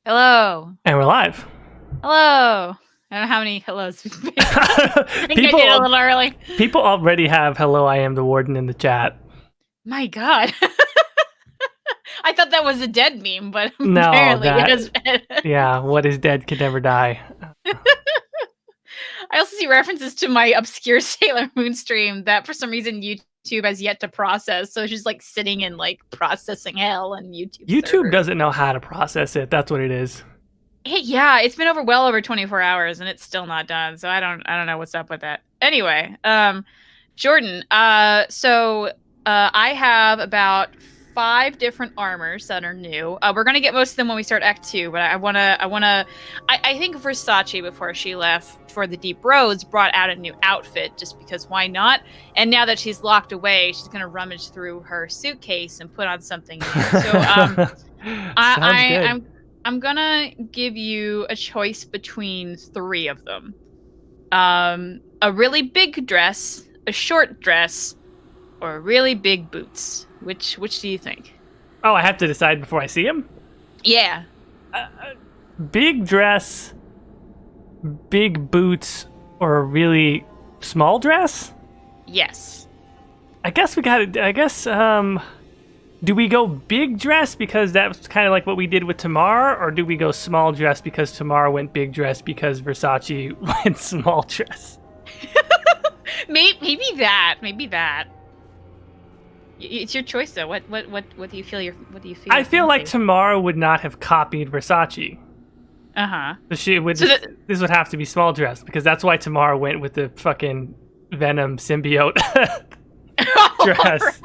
Hello. And we're live. Hello. I don't know how many hellos we've made. I think people, I did a little early. People already have "Hello, I am the warden" in the chat. My God. I thought that was a dead meme, but No, apparently it has been. Yeah, what is dead can never die. I also see references to my obscure Sailor Moon stream that for some reason YouTube has yet to process. So it's just like sitting in like processing hell on YouTube. YouTube doesn't know how to process it. That's what it is. Yeah, it's been well over 24 hours and it's still not done. So I don't know what's up with that. Anyway, Jordan, so I have about 5 different armors that are new. We're gonna get most of them when we start Act 2, but I think Versace, before she left for the Deep Roads, brought out a new outfit just because why not? And now that she's locked away, she's gonna rummage through her suitcase and put on something new. So I'm gonna give you a choice between 3 of them. A really big dress, a short dress, or really big boots. Which do you think? Oh, I have to decide before I see him? Yeah. Big dress, big boots, or a really small dress? Yes. I guess do we go big dress because that's kind of like what we did with Tamar, or do we go small dress because Tamar went big dress because Versace went small dress? Maybe that. It's your choice, though. What do you feel? I feel like Tamar would not have copied Versace. So this would have to be small dress because that's why Tamar went with the fucking Venom symbiote dress.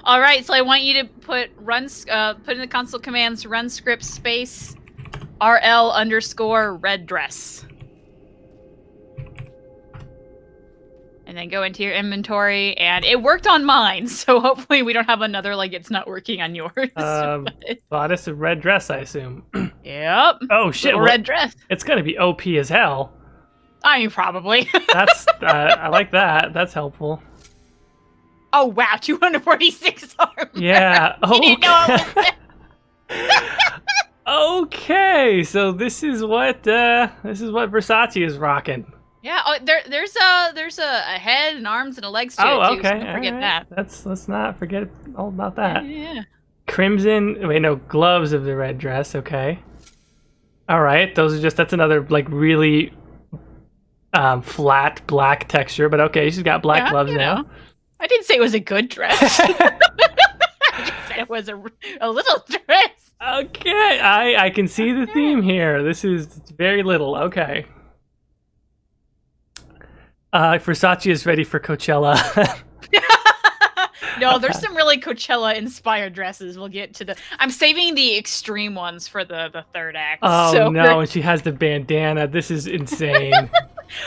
All right. So I want you to put in the console commands run script space RL_red dress. And then go into your inventory, and it worked on mine, so hopefully we don't have another, like, it's not working on yours. Goddess of red dress, I assume. Yep. Oh, shit. Red dress. It's gonna be OP as hell. I mean, probably. That's, I like that. That's helpful. Oh, wow, 246 armor. Yeah. You didn't know it was there. Okay, so this is what Versace is rocking. Yeah, there's a head and arms and a legs to it too. Okay. So don't forget that. Let's not forget all about that. Yeah. Gloves of the red dress. Okay. All right, that's another like really flat black texture, but okay, she's got black gloves now. I didn't say it was a good dress. I just said it was a little dress. Okay, I can see the theme here. This is very little. Okay. Versace is ready for Coachella. No, there's some really Coachella-inspired dresses. We'll get to I'm saving the extreme ones for the third act. Oh, no, and she has the bandana. This is insane.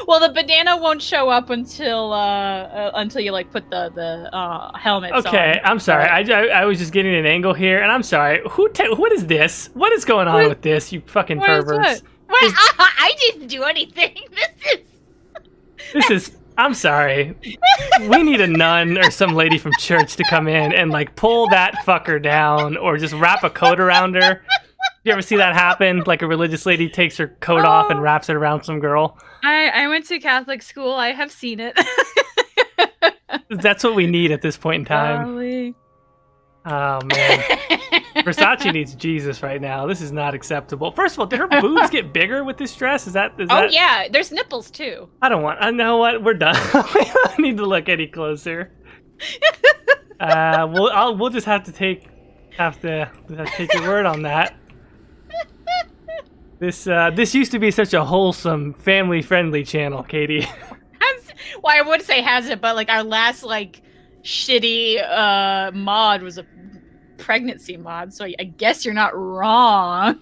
Well, the bandana won't show up until you, like, put the helmets on. Okay, I'm sorry. I was just getting an angle here, and I'm sorry. What is this? What is going on with this, you fucking perverts? I didn't do anything. I'm sorry. We need a nun or some lady from church to come in and like pull that fucker down or just wrap a coat around her. You ever see that happen? Like a religious lady takes her coat off and wraps it around some girl? I went to Catholic school. I have seen it. That's what we need at this point in time. Golly. Oh, man. Versace needs Jesus right now. This is not acceptable. First of all, did her boobs get bigger with this dress? Is that? Yeah, there's nipples too. I know what, we're done. We don't need to look any closer. We'll just have to take your word on that. This used to be such a wholesome, family-friendly channel, Caitie. Well, I would say has it, but like our last like shitty mod was a pregnancy mod, so I guess you're not wrong.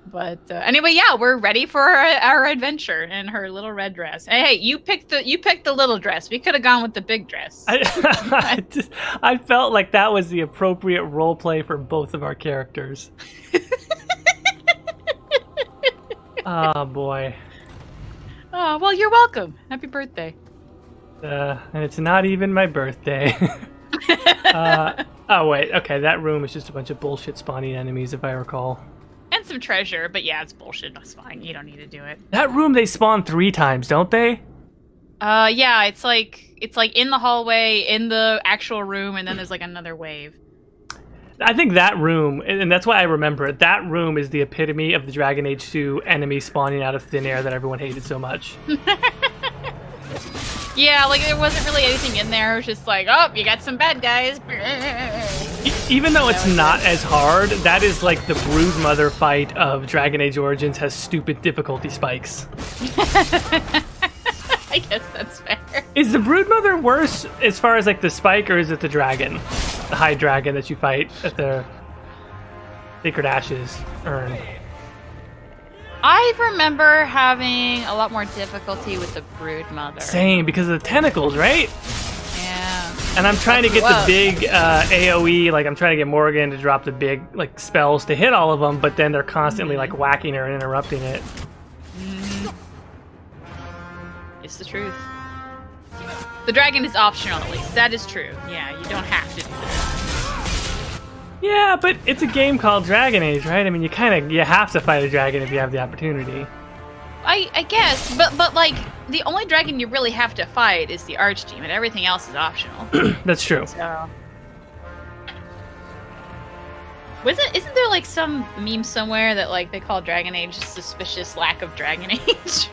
But anyway, yeah, we're ready for our adventure in her little red dress. Hey, you picked the little dress. We could have gone with the big dress. I felt like that was the appropriate role play for both of our characters. Oh boy. Oh well, you're welcome. Happy birthday. And it's not even my birthday. Oh wait, okay, that room is just a bunch of bullshit spawning enemies, if I recall. And some treasure, but yeah, it's bullshit. That's fine. You don't need to do it. That room they spawn 3 times, don't they? Yeah, it's like in the hallway, in the actual room, and then there's like another wave. I think that room, and that's why I remember it, that room is the epitome of the Dragon Age 2 enemy spawning out of thin air that everyone hated so much. Yeah, like there wasn't really anything in there. It was just like, oh, you got some bad guys. Even though it's not as hard, that is like the Broodmother fight of Dragon Age Origins has stupid difficulty spikes. I guess that's fair. Is the Broodmother worse as far as like the spike, or is it the dragon? The high dragon that you fight at the Sacred Ashes urn? I remember having a lot more difficulty with the Broodmother. Same, because of the tentacles, right? Yeah. And I'm trying to get the big AoE, like I'm trying to get Morgan to drop the big like spells to hit all of them, but then they're constantly like whacking her and interrupting it. It's the truth. The dragon is optional, at least. That is true. Yeah, you don't have to do that. Yeah, but it's a game called Dragon Age, right? I mean, you have to fight a dragon if you have the opportunity. I guess, but like the only dragon you really have to fight is the Archdemon. Everything else is optional. That's true. So, isn't there like some meme somewhere that like they call Dragon Age suspicious lack of Dragon Age?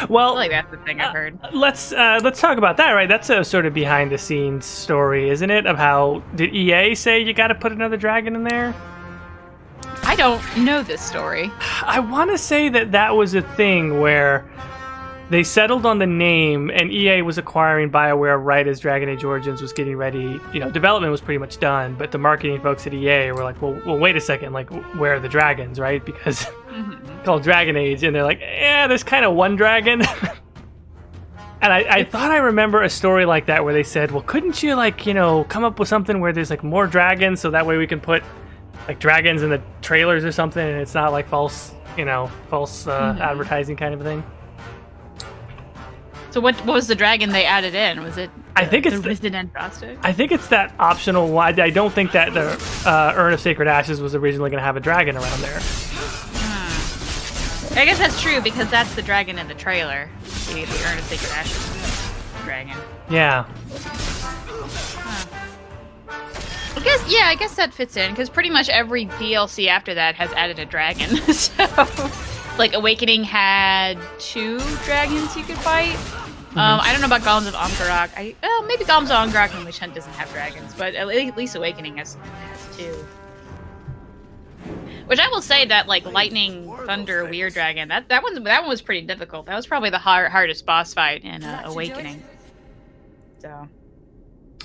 Well, I feel like that's the thing I've heard. Let's talk about that, right? That's a sort of behind the scenes story, isn't it? Of how did EA say you got to put another dragon in there? I don't know this story. I want to say that was a thing where they settled on the name, and EA was acquiring BioWare right as Dragon Age Origins was getting ready. You know, development was pretty much done, but the marketing folks at EA were like, well, wait a second, like, where are the dragons, right? Because it's called Dragon Age, and they're like, yeah, there's kind of one dragon. And I thought I remember a story like that where they said, well, couldn't you, like, you know, come up with something where there's, like, more dragons so that way we can put, like, dragons in the trailers or something and it's not, like, false advertising kind of thing. So what was the dragon they added in? Was it I think it's the Resident Frosted? I think it's that optional one. I don't think that the Urn of Sacred Ashes was originally going to have a dragon around there. I guess that's true because that's the dragon in the trailer. The Urn of Sacred Ashes dragon. Yeah. I guess that fits in because pretty much every DLC after that has added a dragon. So, like Awakening had 2 dragons you could fight. I don't know about Golems of Ankarak. Maybe Golems of Ankarak and Witch Hunt doesn't have dragons, but at least Awakening has 2. Which I will say that like Lightning, Thunder, Weird Dragon, that one was pretty difficult. That was probably the hardest boss fight in Awakening. So,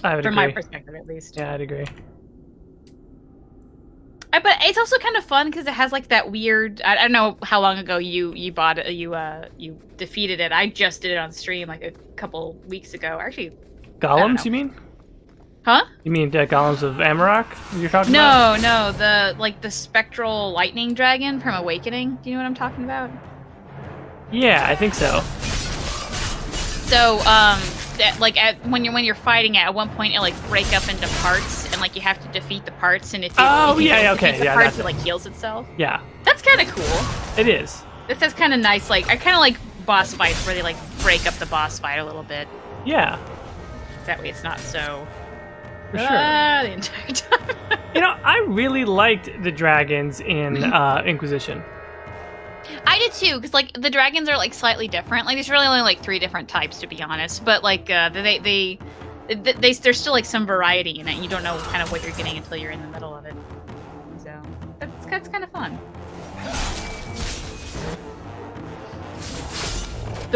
I would from agree. my perspective, at least. Yeah, I'd agree. But it's also kind of fun because it has like that weird. I don't know how long ago you bought it. You defeated it. I just did it on stream like a couple weeks ago. Actually, Golems, you mean? Huh? You mean Golems of Amarok? You're talking about? No, the spectral lightning dragon from Awakening. Do you know what I'm talking about? Yeah, I think so. So when you're fighting it, at one point it like break up into parts and like you have to defeat the parts and if you defeat the parts, it like heals itself. Yeah. That's kind of cool. It is. That's kind of nice. Like I kind of like boss fights where they like break up the boss fight a little bit. Yeah. That way it's not so. For sure. The entire time. You know, I really liked the dragons in Inquisition. I did too, because like the dragons are like slightly different. Like there's really only like 3 different types to be honest, but like there's still like some variety in it. You don't know kind of what you're getting until you're in the middle of it. So that's kind of fun.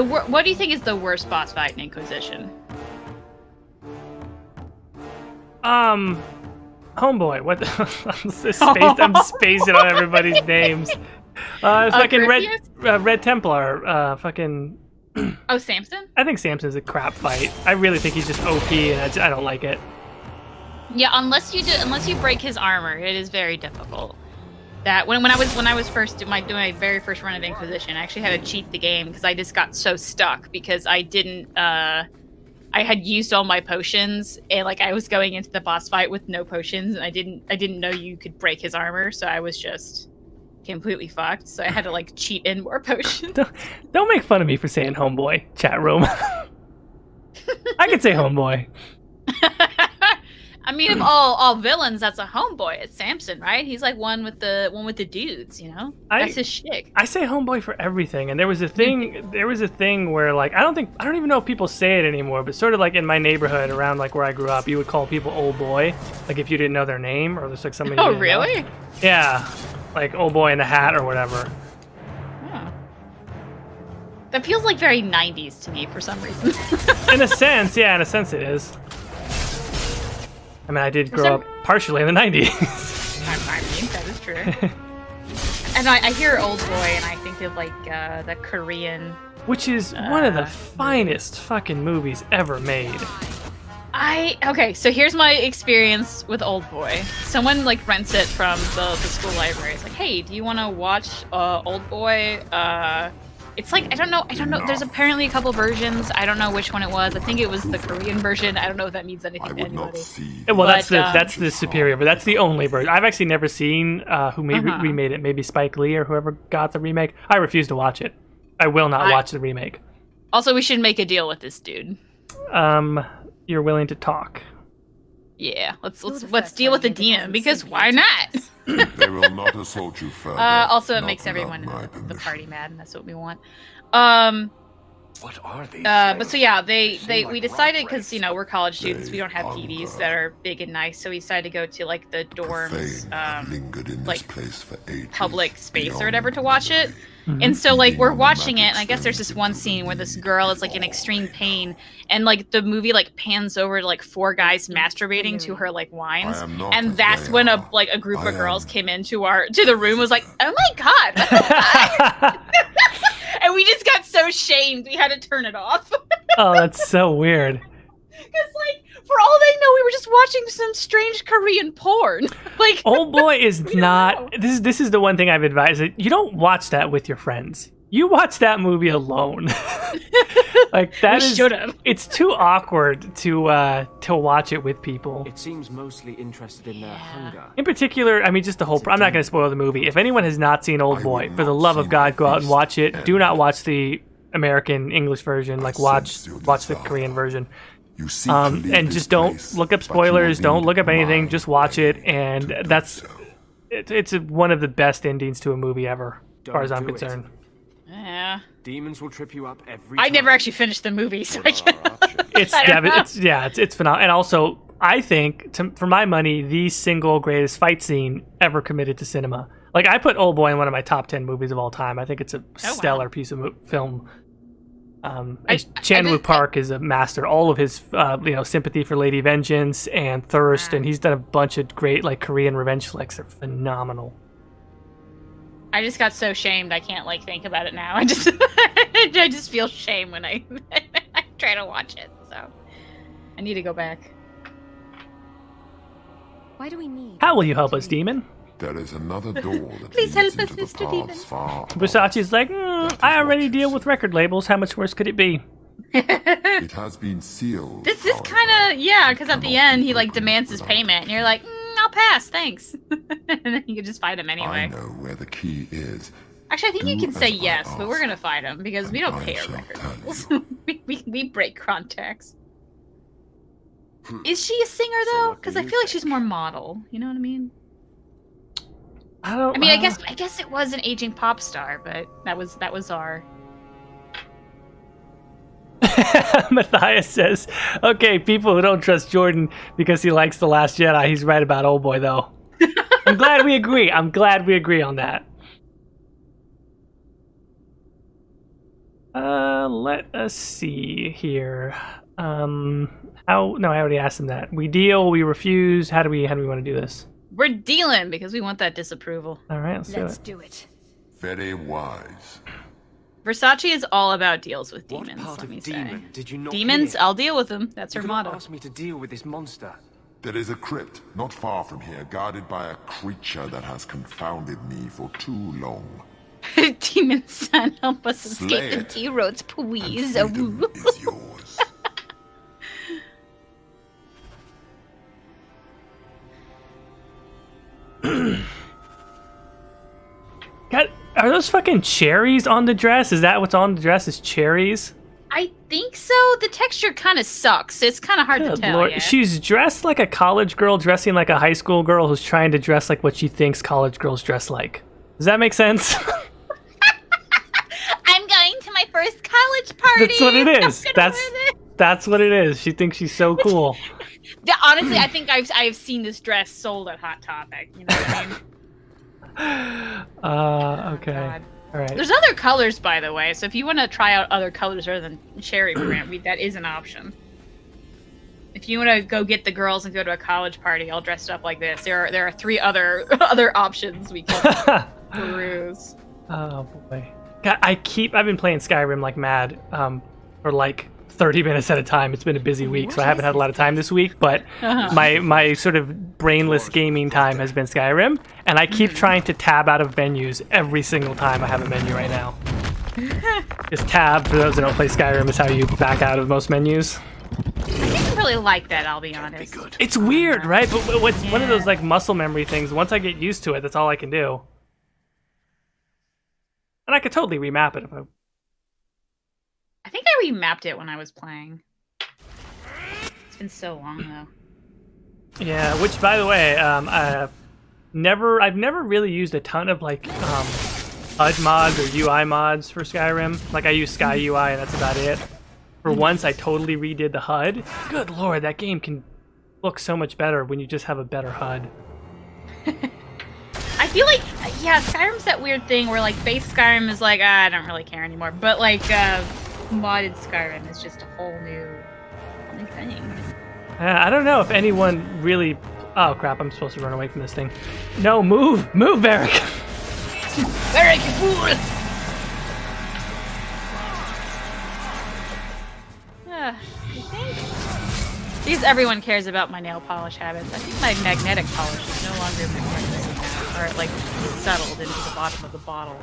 What do you think is the worst boss fight in Inquisition? Homeboy, what I'm spacing on everybody's names. Fucking Red Templar, fucking... Oh, Samson? I think Samson's a crap fight. I really think he's just OP, and I don't like it. Yeah, unless you break his armor, it is very difficult. That when I was first doing my very first run of Inquisition, I actually had to cheat the game because I just got so stuck because I didn't I had used all my potions, and like I was going into the boss fight with no potions, and I didn't know you could break his armor, so I was just completely fucked. So I had to like cheat in more potions. Don't make fun of me for saying homeboy, chat room. I could say homeboy. I mean, of all villains, that's a homeboy. It's Samson, right? He's like one with the dudes, you know. That's his shtick. I say homeboy for everything, and there was a thing where like I don't even know if people say it anymore, but sort of like in my neighborhood around like where I grew up, you would call people old boy, like if you didn't know their name or there's like somebody. Oh, really? Know. Yeah, like old boy in the hat or whatever. Oh. That feels like very 90s to me for some reason. In a sense it is. I mean, I did grow up partially in the 90s. I mean, that is true. And I hear Old Boy, and I think of, like, the Korean... Which is one of the finest fucking movies ever made. Okay, so here's my experience with Old Boy. Someone, like, rents it from the school library. It's like, hey, do you want to watch Old Boy? It's like, I don't know. There's apparently a couple versions. I don't know which one it was. I think it was the Korean version. I don't know if that means anything to anybody. Well, that's the superior, but that's the only version. I've actually never seen who remade it. Maybe Spike Lee or whoever got the remake. I refuse to watch it. I will not watch the remake. Also, we should make a deal with this dude. You're willing to talk? Yeah, let's deal with the demon, because why not? They will not assault you further. Also, it makes everyone in the party mad, and that's what we want. What are these? But so yeah, we decided, because you know we're college students, we don't have TVs that are big and nice, so we decided to go to like the dorms, like public space or whatever to watch it. And so like we're watching it, and I guess there's this one scene where this girl is like in extreme pain, and like the movie like pans over to like 4 guys masturbating to her like whines, and that's when a group of girls came into the room, was like, oh my god, what the fuck? And we just got so shamed we had to turn it off. Oh, that's so weird. Because like for all they know, we were just watching some strange Korean porn. Like, Old Boy is not. This is the one thing I've advised. You don't watch that with your friends. You watch that movie alone. Like that should have. It's too awkward to watch it with people. It seems mostly interested in their hunger. In particular, I mean, just the whole. I'm not going to spoil the movie. If anyone has not seen Old Boy, for the love of God, go out and watch it. Do not watch the American English version. Like watch the Korean version. And just don't look up spoilers. Don't look up anything. Just watch it, and it's one of the best endings to a movie ever, as far as I'm concerned. Yeah. Demons will trip you up every time. I never actually finished the movie, so I can't. It's phenomenal. And also, I think, for my money, the single greatest fight scene ever committed to cinema. Like, I put Old Boy in one of my top 10 movies of all time. I think it's a stellar piece of film. Chan-wook Park is a master. All of his, sympathy for Lady Vengeance and Thirst, and he's done a bunch of great like Korean revenge flicks. They're phenomenal. I just got so shamed I can't like think about it now. I just feel shame when I try to watch it. So I need to go back. Why do we need? How will you help us, demon? There is another door that Please leads help us, into the Mr. Demon. paths far. Versace's like, I already deal with record labels. How much worse could it be? It has been sealed. This is kind of because at the end he like demands his payment, and you're like, I'll pass, thanks. And then you can just fight him anyway. I know where the key is. Actually, I think you can say yes, but we're gonna fight him because we don't pay our record labels. we break contacts. Is she a singer though? Because I feel like she's more model. You know what I mean? I guess it was an aging pop star, but that was our. Matthias says, "Okay, people who don't trust Jordan because he likes The Last Jedi, he's right about Old Boy, though." I'm glad we agree. I'm glad we agree on that. Let us see here. No, I already asked him that. We deal. We refuse. How do we want to do this? We're dealing because we want that disapproval. All right, let's do it. Very wise. Versace is all about deals with demons. What part let me of say. demon did you not Demons, hear? I'll deal with them. That's her You motto. asked me to deal with this monster. There is a crypt not far from here, guarded by a creature that has confounded me for too long. Demon son, help us escape Slay the it, D-roads, please. Freedom is yours. Are those fucking cherries on the dress? Is that what's on the dress? Is cherries? I think so. The texture kind of sucks. It's kind of hard to Good tell. Lord. Yeah. She's dressed like a college girl dressing like a high school girl who's trying to dress like what she thinks college girls dress like. Does that make sense? I'm going to my first college party. That's what it is. That's what it is. She thinks she's so cool. Yeah, honestly, I think I've seen this dress sold at Hot Topic. You know what I mean? Okay. God. All right. There's other colors, by the way. So if you want to try out other colors other than cherry print, that is an option. If you want to go get the girls and go to a college party all dressed up like this, there are 3 other options we can peruse. Oh boy. God, I've been playing Skyrim like mad for like 30 minutes at a time. It's been a busy week, so I haven't had a lot of time this week, but my sort of brainless gaming time has been Skyrim, and I keep trying to tab out of menus every single time I have a menu right now. Just tab, for those that don't play Skyrim, is how you back out of most menus. I didn't really like that, I'll be honest. It's weird, right? But what's one of those like muscle memory things. Once I get used to it, that's all I can do. And I could totally remap it if I think I remapped it when I was playing. It's been so long though. Yeah, which by the way, I've never really used a ton of like HUD mods or UI mods for Skyrim. Like I use Sky UI and that's about it. For once, I totally redid the HUD. Good lord, that game can look so much better when you just have a better HUD. I feel like, yeah, Skyrim's that weird thing where like base Skyrim is like, I don't really care anymore. But like modded Skyrim is just a whole new thing. I don't know if anyone really... Oh crap, I'm supposed to run away from this thing. No, move! Move, Varric! Varric, you fool! I think... Because everyone cares about my nail polish habits. I think my magnetic polish is no longer magnetic, or like settled into the bottom of the bottle.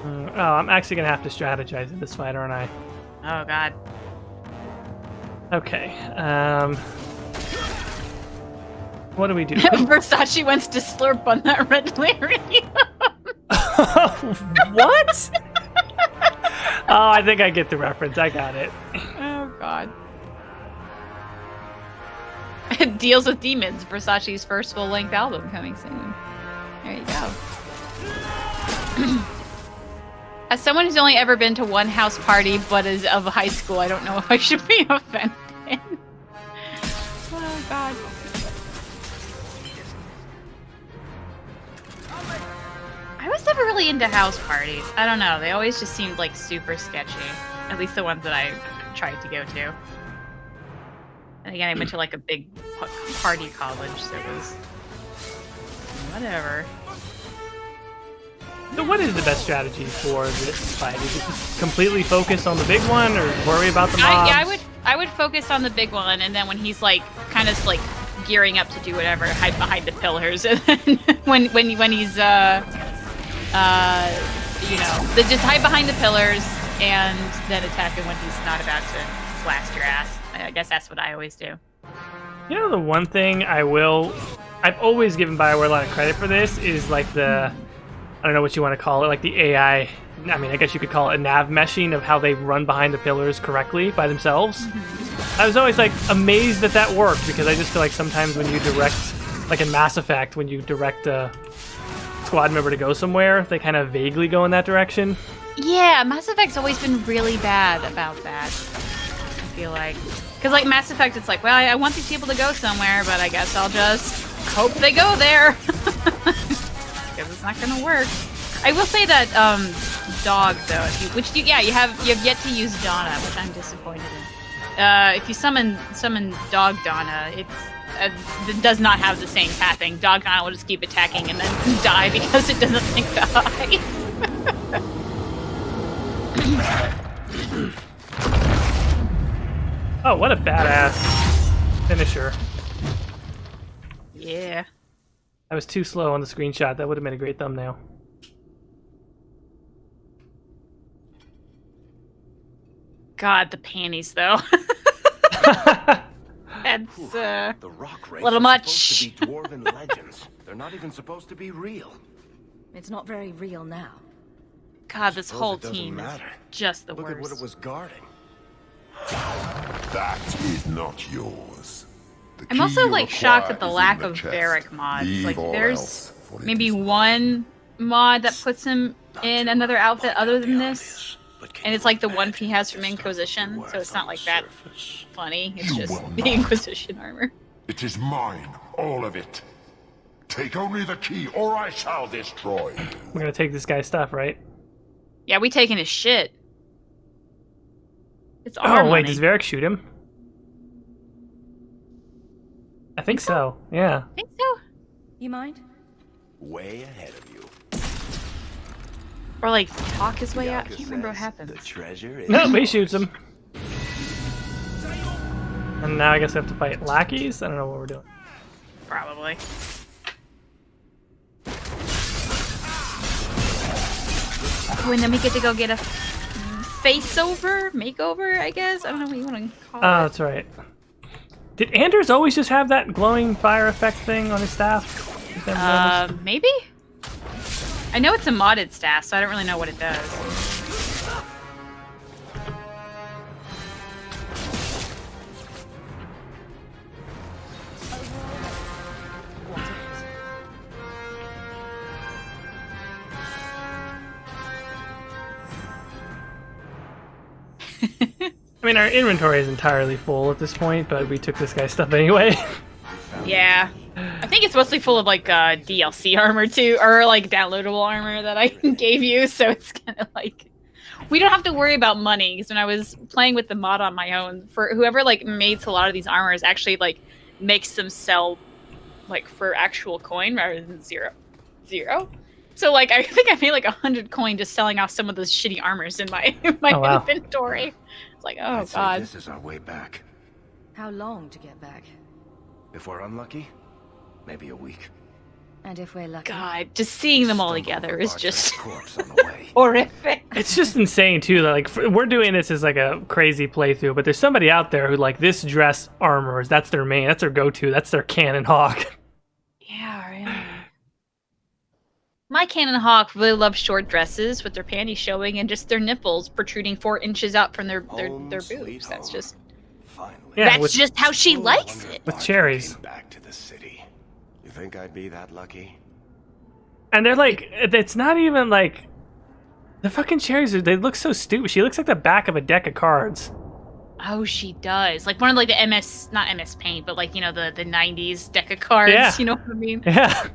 Oh, I'm actually gonna have to strategize in this fight, aren't I? Oh god. Okay, what do we do? Versace wants to slurp on that red lyrium. What? Oh, I think I get the reference. I got it. Oh god. Deals with Demons, Versace's first full-length album coming soon. There you go. As someone who's only ever been to one house party but is of high school, I don't know if I should be offended. Oh god. I was never really into house parties. I don't know. They always just seemed like super sketchy. At least the ones that I tried to go to. And again, I went to like a big party college, so it was whatever. So what is the best strategy for this fight? Is it just completely focus on the big one, or worry about the mobs? I would focus on the big one, and then when he's like kind of like gearing up to do whatever, hide behind the pillars, and then when he's just hide behind the pillars and then attack him when he's not about to blast your ass. I guess that's what I always do. You know, the one thing I've always given BioWare a lot of credit for this is like I don't know what you want to call it, like the AI, I mean, I guess you could call it a nav meshing of how they run behind the pillars correctly by themselves. Mm-hmm. I was always like amazed that worked, because I just feel like sometimes when you direct, like in Mass Effect, when you direct a squad member to go somewhere, they kind of vaguely go in that direction. Yeah, Mass Effect's always been really bad about that, I feel like. Because like Mass Effect, it's like, well, I want these people to go somewhere, but I guess I'll just hope they go there. Because it's not gonna work. I will say that dog though, you have yet to use Donna, which I'm disappointed in. If you summon dog Donna, it does not have the same pathing. Dog Donna will just keep attacking and then die because it doesn't think to hide. Oh, what a badass finisher. Yeah. I was too slow on the screenshot. That would have been a great thumbnail. God, the panties, though. That's The rock a little much. Supposed to be dwarven legends. They're not even supposed to be real. It's not very real now. God, this Suppose whole it doesn't team matter. is just the Look at what it worst. was guarding. That is not yours. The I'm key also you like shocked at the require is lack in the of chest. Varric mods. Leave Like all there's else, for it maybe is one mod that puts him in another outfit other than this. Obvious, but can And it's you like the one imagine he has what from this stuff would be Inquisition, worth so it's on not the like that surface? funny. It's You just will the not. Inquisition armor. It is mine, all of it. Take only the key, or I shall destroy you. We're gonna take this guy's stuff, right? Yeah, we taking his shit. It's our Oh wait, money. does Varric shoot him? I think so. Yeah. Think so? You mind? Way ahead of you. Or like talk his way out? I Bianca can't remember what says happens. The treasure is No, he shoots him. And now I guess we have to fight lackeys? I don't know what we're doing. Probably. Oh, and then we get to go get a makeover, I guess? I don't know what you want to call Oh, it. that's right. Did Anders always just have that glowing fire effect thing on his staff? Is that what Maybe? I know it's a modded staff, so I don't really know what it does. I mean, our inventory is entirely full at this point, but we took this guy's stuff anyway. Yeah. I think it's mostly full of like DLC armor too, or like downloadable armor that I gave you, so it's kind of like we don't have to worry about money. Because when I was playing with the mod on my own, for whoever like made a lot of these armors actually like makes them sell like for actual coin rather than zero. So like I think I made like 100 coin just selling off some of those shitty armors in my Oh, wow. inventory. It's like, oh I'd say god. this is our way back. How long to get back? If we're unlucky, maybe a week. And if we're lucky? God, just seeing them all Stumble together over is Bart's just corpse on the way. horrific. It's just insane too that like we're doing this as like a crazy playthrough, but there's somebody out there who like this dress armors, that's their main, that's their go-to, that's their cannon hawk. Yeah, really. My Cannon Hawk really loves short dresses with their panties showing and just their nipples protruding 4 inches out from their Home, boobs. sweet That's home. just Finally. Yeah, that's with- just how she Oh, likes wonder it. if With Bart cherries. came back to the city. You think I'd be that lucky? And they're like, it's not even like the fucking cherries. They look so stupid. She looks like the back of a deck of cards. Oh, she does. Like one of like the not MS Paint, but like, you know, the 90s deck of cards. Yeah. You know what I mean? Yeah.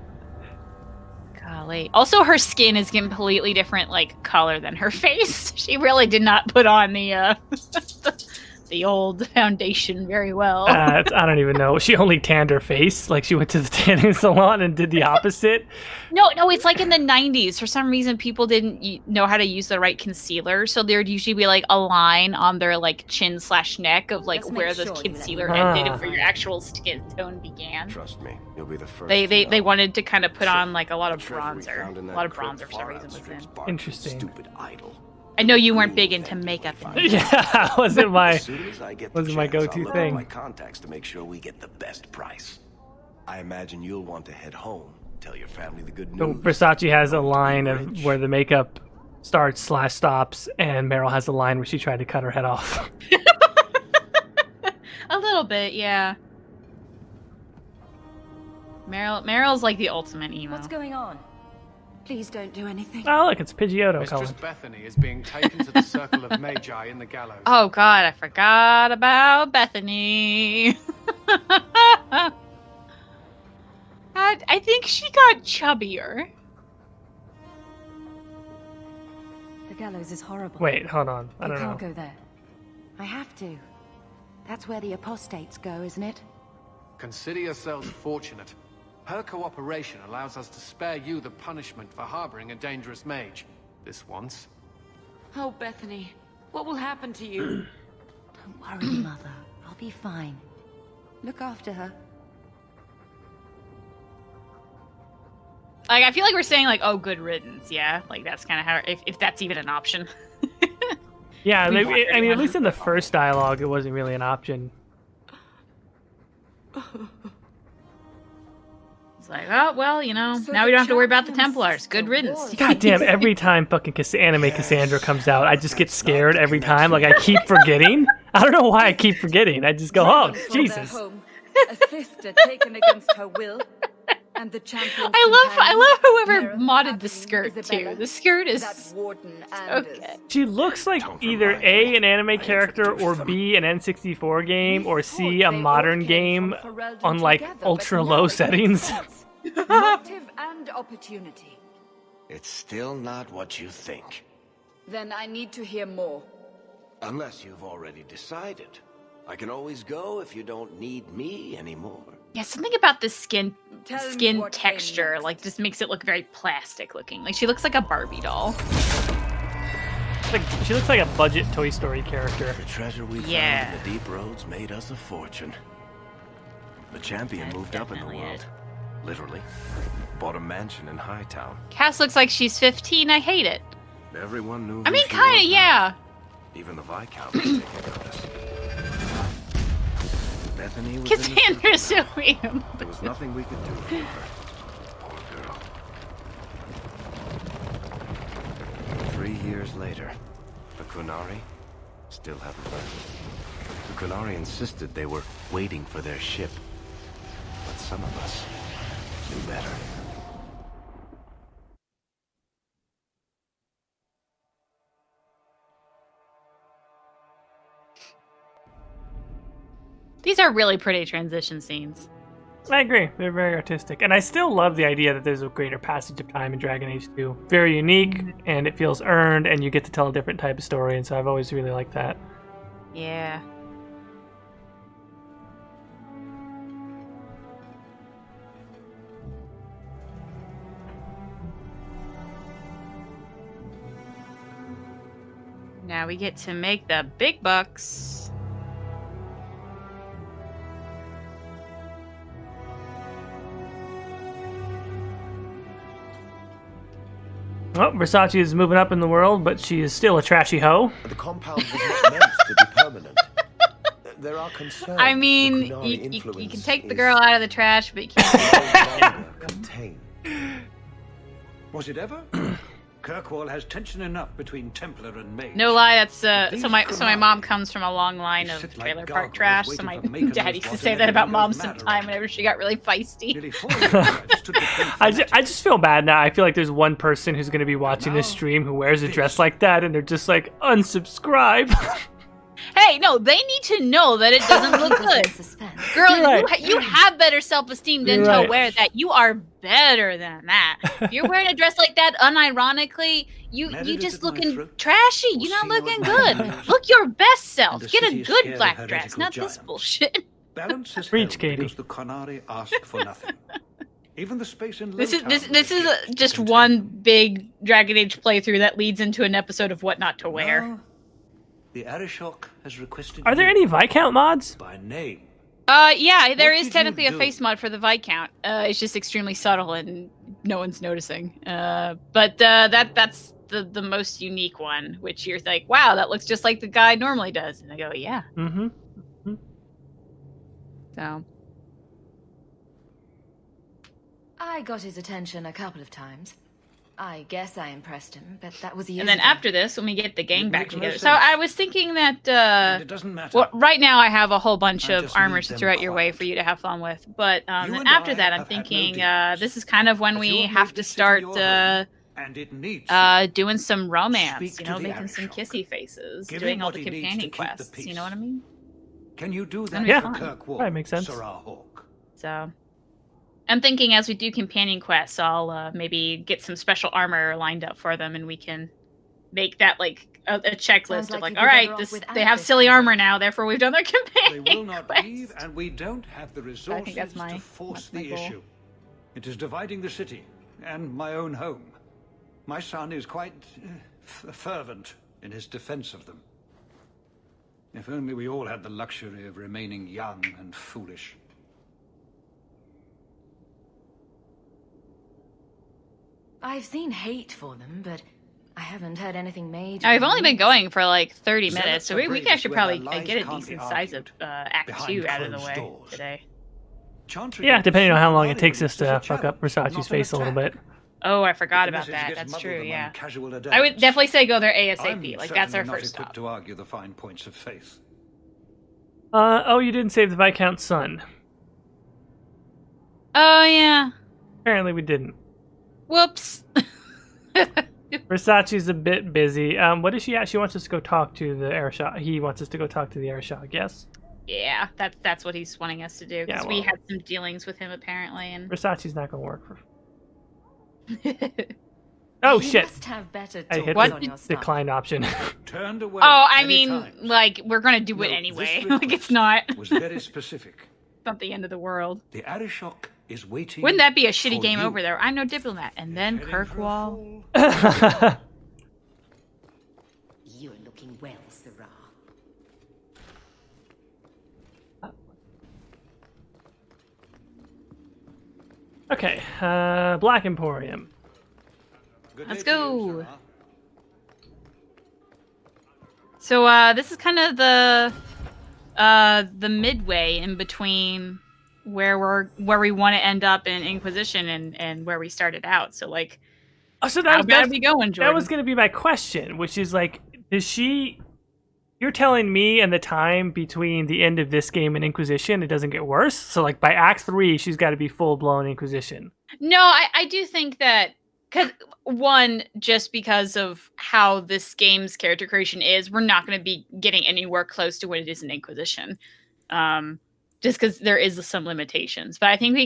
Golly. Also, her skin is completely different, like, color than her face. She really did not put on the, the old foundation very well. I don't even know. She only tanned her face. Like she went to the tanning salon and did the opposite. No, it's like in the 90s. For some reason, people didn't know how to use the right concealer. So there'd usually be like a line on their like chin/neck of like Just make where the sure you let concealer me- ended Ah. and where your actual skin tone began. Trust me, you'll be the first. They to know. wanted to kind of put Sure. on like a lot of The treasure we bronzer. found in A that lot of crypt bronzer for some far reason was outstrips in. Bart's Interesting. Stupid idol. I know you weren't big into makeup. Yeah, wasn't my. As soon as I get the wasn't my chance, go-to I'll look thing. at my contacts to make sure we get the best price. I imagine you'll want to head home, tell your family the good So news. Versace has a Going to be line rich. of where the makeup starts/stops, and Meryl has a line where she tried to cut her head off. A little bit, yeah. Meryl's like the ultimate emo. What's going on? Please don't do anything. Oh, look, it's Pidgeotto Mistress calling. Bethany is being taken to the Circle of Magi in the gallows. Oh god, I forgot about Bethany. I think she got chubbier. The gallows is horrible. Wait, hold on. I You don't can't know. go there. I have to. That's where the apostates go, isn't it? Consider yourselves fortunate. Her cooperation allows us to spare you the punishment for harboring a dangerous mage. This once. Oh, Bethany, what will happen to you? Don't worry, Mother. I'll be fine. Look after her. Like I feel like we're saying like, oh, good riddance, yeah. Like that's kind of how, if that's even an option. Yeah, We they, want I mean, at everyone. least in the first dialogue, it wasn't really an option. It's like, oh, well, you know, now we don't have to worry about the Templars. Good riddance. God damn, every time fucking anime Cassandra comes out, I just get scared every time. Like, I keep forgetting. I don't know why I keep forgetting. I just go, oh, Jesus. A sister taken against her will, and the champion. I love whoever modded the skirt too. The skirt is okay. She looks like either A, an anime character, or B, an N64 game, or C, a modern game on like ultra low settings. Motive and opportunity. It's still not what you think. Then I need to hear more. Unless you've already decided. I can always go if you don't need me anymore. Yeah, something about the skin Tell me what texture, came like, just makes it look very plastic looking. Like, she looks like a Barbie doll. Like, she looks like a budget Toy Story character. The treasure we Yeah. found in the deep roads made us a fortune. The champion moved up in the definitely world. Literally. Bought a mansion in Hightown. Cass looks like she's 15. I hate it. Everyone knew I who mean, she kinda, was now. yeah. Even the Viscount was taking notice. Bethany was Cassandra's so weird. There was nothing we could do for her. Poor girl. 3 years later, the Kunari still haven't left. The Kunari insisted they were waiting for their ship. But some of us knew better. These are really pretty transition scenes. I agree. They're very artistic. And I still love the idea that there's a greater passage of time in Dragon Age 2. Very unique, and it feels earned, and you get to tell a different type of story, and so I've always really liked that. Yeah. Now we get to make the big bucks. Well, Versace is moving up in the world, but she is still a trashy hoe. The compound was not meant to be permanent. There are concerns. I mean, the Kunari you can influence take the is girl out of the trash, but you can't. no longer contained. Was it ever? Kirkwall has tension enough between Templar and Mage. No lie, that's These so my Kunari mom comes from a long line of sit like trailer park gargoyles trash. So waiting my for Maker dad knows used to what say and that about everything mom goes mad sometime around. whenever she got really feisty. Nearly 4 years I stood between I fanatics. just feel bad now. I feel like there's one person who's going to be watching this stream who wears a dress like that, and they're just like, unsubscribe. Hey, no, they need to know that it doesn't look good. Girl, You're right. you have better self-esteem than You're to right. wear that. You are better than that. If you're wearing a dress like that, unironically, you Meditate just my looking throat. trashy. We'll You're not see what looking matters good. most. Look your best self. And the Get a city is good scared black of dress, heretical not this giants. bullshit. Balance is Preach, held Caitie. because the Kunari asked for nothing. Even the space in This is Lowtown this is refused to just contain one them. big Dragon Age playthrough that leads into an episode of what not to wear. Now, the Arishok has requested Are there you any Viscount mods? by name. Yeah, there What is did you technically a do? face mod for the Viscount. It's just extremely subtle and no one's noticing. But that's the most unique one, which you're like, wow, that looks just like the guy normally does. And I go, yeah. Mm-hmm. So I got his attention a couple of times. I guess I impressed him, but that was years and then ago. after this, when we get the gang It back makes no together. So sense. I was thinking that And it doesn't matter. well, right now I have a whole bunch I of just armor need to them throw at your way quiet. for you to have fun with. But You then and after I that, I'm have had no thinking dealings. this is kind of when But we you have have made to this city start your home, and it needs doing some romance. Speak You to know, the making some Arishok. kissy faces, Give doing him all what the he needs to companion keep the quests. You peace. know what I mean? Can you do It's that gonna be for fun. Kirkwall, That makes sense. Sarah Hawk? So I'm thinking as we do companion quests, I'll maybe get some special armor lined up for them, and we can make that like a checklist Sounds of like like, you'd all be right, better off this without they have this silly kind of- armor now, therefore we've done their They companion will not quest. leave, and we don't have the resources my- to force that's my the goal. issue. It is dividing the city and my own home. My son is quite fervent in his defense of them. If only we all had the luxury of remaining young and foolish. I've seen hate for them, but I haven't heard anything major. I've only been going for like 30 Zealots minutes, so are we can bravest actually where probably their lives get a can't be decent size of argued Act behind 2 out of the closed way doors. today. Chantry Yeah, depending on how long it Finalizing takes us is to a fuck up challenge, Versace's not an face a little attack. bit. Oh, I forgot The about message that. gets That's muddled true. among Yeah. casual I would adepts. definitely say go there ASAP. I'm Like that's our certainly not first equipped stop. to argue the fine points of faith. Oh, you didn't save the Viscount's son. Oh yeah. Apparently we didn't. Whoops. Versace's a bit busy. What is she at? She wants us to go talk to the Airshot. He wants us to go talk to the Airshot, yes? Yeah, that's what he's wanting us to do because Yeah, we well- had some dealings with him apparently, and Versace's not going to work for... Oh, You shit. must have better I hit tools the on your stuff. decline option. Turned away. oh, I many mean, times. like we're gonna do No, it this anyway. request like it's not was very specific. not the end of the world. The Arishok is waiting. Wouldn't that be a shitty for game you. over there? I'm no diplomat, and then Heading for a Kirkwall. fall. You're looking well, Sirrah. Okay, Black Emporium. Good Let's day to you, go. Sirrah. So this is kind of the midway in between where we want to end up in Inquisition and where we started out. So like, Oh, so how bad are we going, Jordan? that was going to be my question, which is like, does she... You're telling me in the time between the end of this game and Inquisition, it doesn't get worse? So like by Act 3, she's got to be full-blown Inquisition. No, I do think that just because of how this game's character creation is, we're not going to be getting anywhere close to what it is in Inquisition. Just because there is some limitations. But I think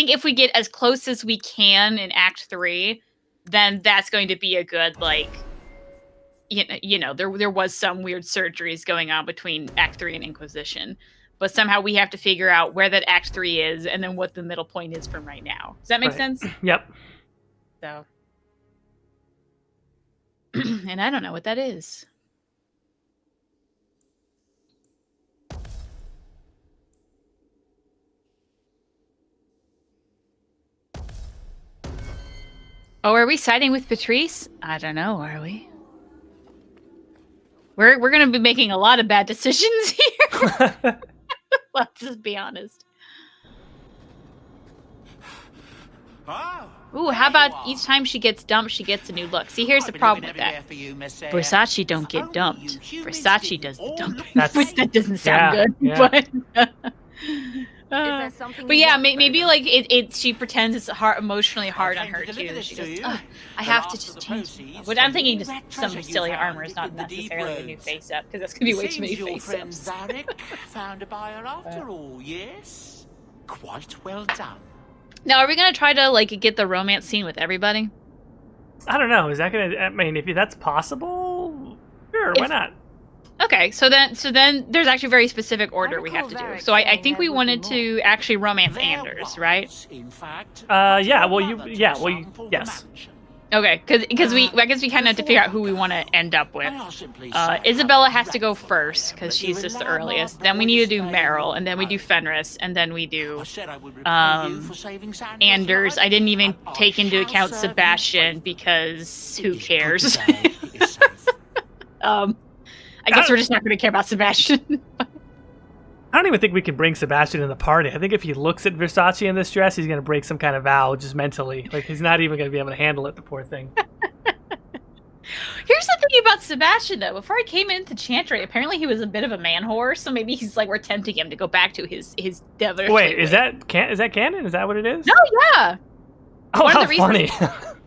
if we get as close as we can in Act 3, then that's going to be a good, like, you know, there was some weird surgeries going on between Act 3 and Inquisition. But somehow we have to figure out where that Act 3 is and then what the middle point is from right now. Does that make Right. sense? Yep. So, and I don't know what that is. Oh, are we siding with Patrice? I don't know. Are we? We're going to be making a lot of bad decisions here. Let's just be honest. Ooh, how about each time she gets dumped, she gets a new look? See, here's the problem with that. Versace don't get dumped. Versace does the dumping. That doesn't sound good, yeah. but yeah, maybe like she pretends it's emotionally hard on her too. She goes, I have to just change. But I'm thinking just some silly armor is not necessarily a new face up because that's gonna be way too many face ups. Found a buyer after all, yes? Quite well done. Now, are we gonna try to like get the romance scene with everybody? I don't know. Is that going to... I mean, if that's possible, sure, why not? Okay, so then there's actually a very specific order we have to do. So I think we wanted to actually romance Anders, right? In fact, Yeah, yes. Okay, because I guess we kind of have to figure out who we want to end up with. Isabella has to go first because she's just the earliest. Then we need to do Meryl, and then we do Fenris, and then we do Anders. I didn't even take into account Sebastian because who cares? I guess we're just not going to care about Sebastian. I don't even think we can bring Sebastian in the party. I think if he looks at Versace in this dress, he's going to break some kind of vow just mentally. Like, he's not even going to be able to handle it, the poor thing. Here's the thing about Sebastian, though. Before I came into Chantry, apparently he was a bit of a man whore, so maybe he's like, we're tempting him to go back to his devilish. Wait, is that canon? Is that what it is? No, yeah. Oh, One of how the funny.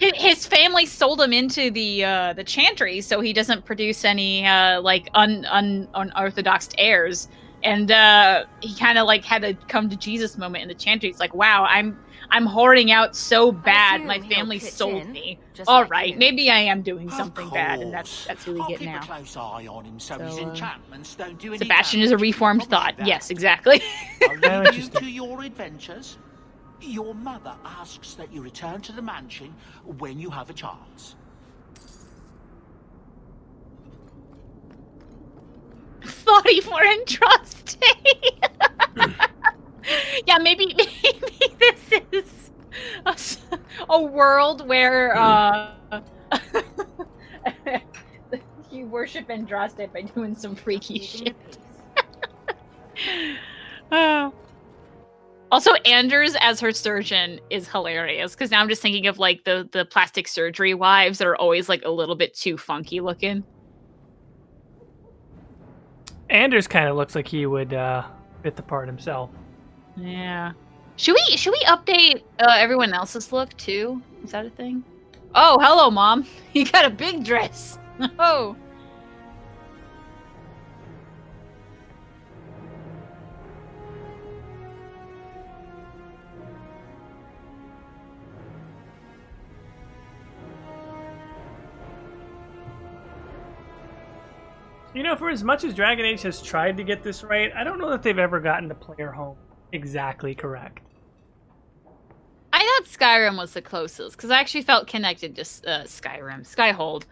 His family sold him into the Chantry, so he doesn't produce any like unorthodox heirs. And he kind of like had a come to Jesus moment in the Chantry. It's like, wow, I'm hoarding out so bad. My family sold me. All right, maybe I am doing something bad, and that's who we get now. Close eye on him so his enchantments don't do any Sebastian is a damage. reformed Promise thought. that. Yes, exactly. Are you new to your adventures? Your mother asks that you return to the mansion when you have a chance. Thought for entrusting. Yeah, maybe this is a world where you worship Andraste by doing some freaky shit. Also, Anders as her surgeon is hilarious because now I'm just thinking of like the plastic surgery wives that are always like a little bit too funky looking. Anders kind of looks like he would fit the part himself. Yeah. Should we update everyone else's look too? Is that a thing? Oh, hello, Mom. You got a big dress. Oh. You know, for as much as Dragon Age has tried to get this right, I don't know that they've ever gotten the player home exactly correct. I thought Skyrim was the closest because I actually felt connected to Skyhold.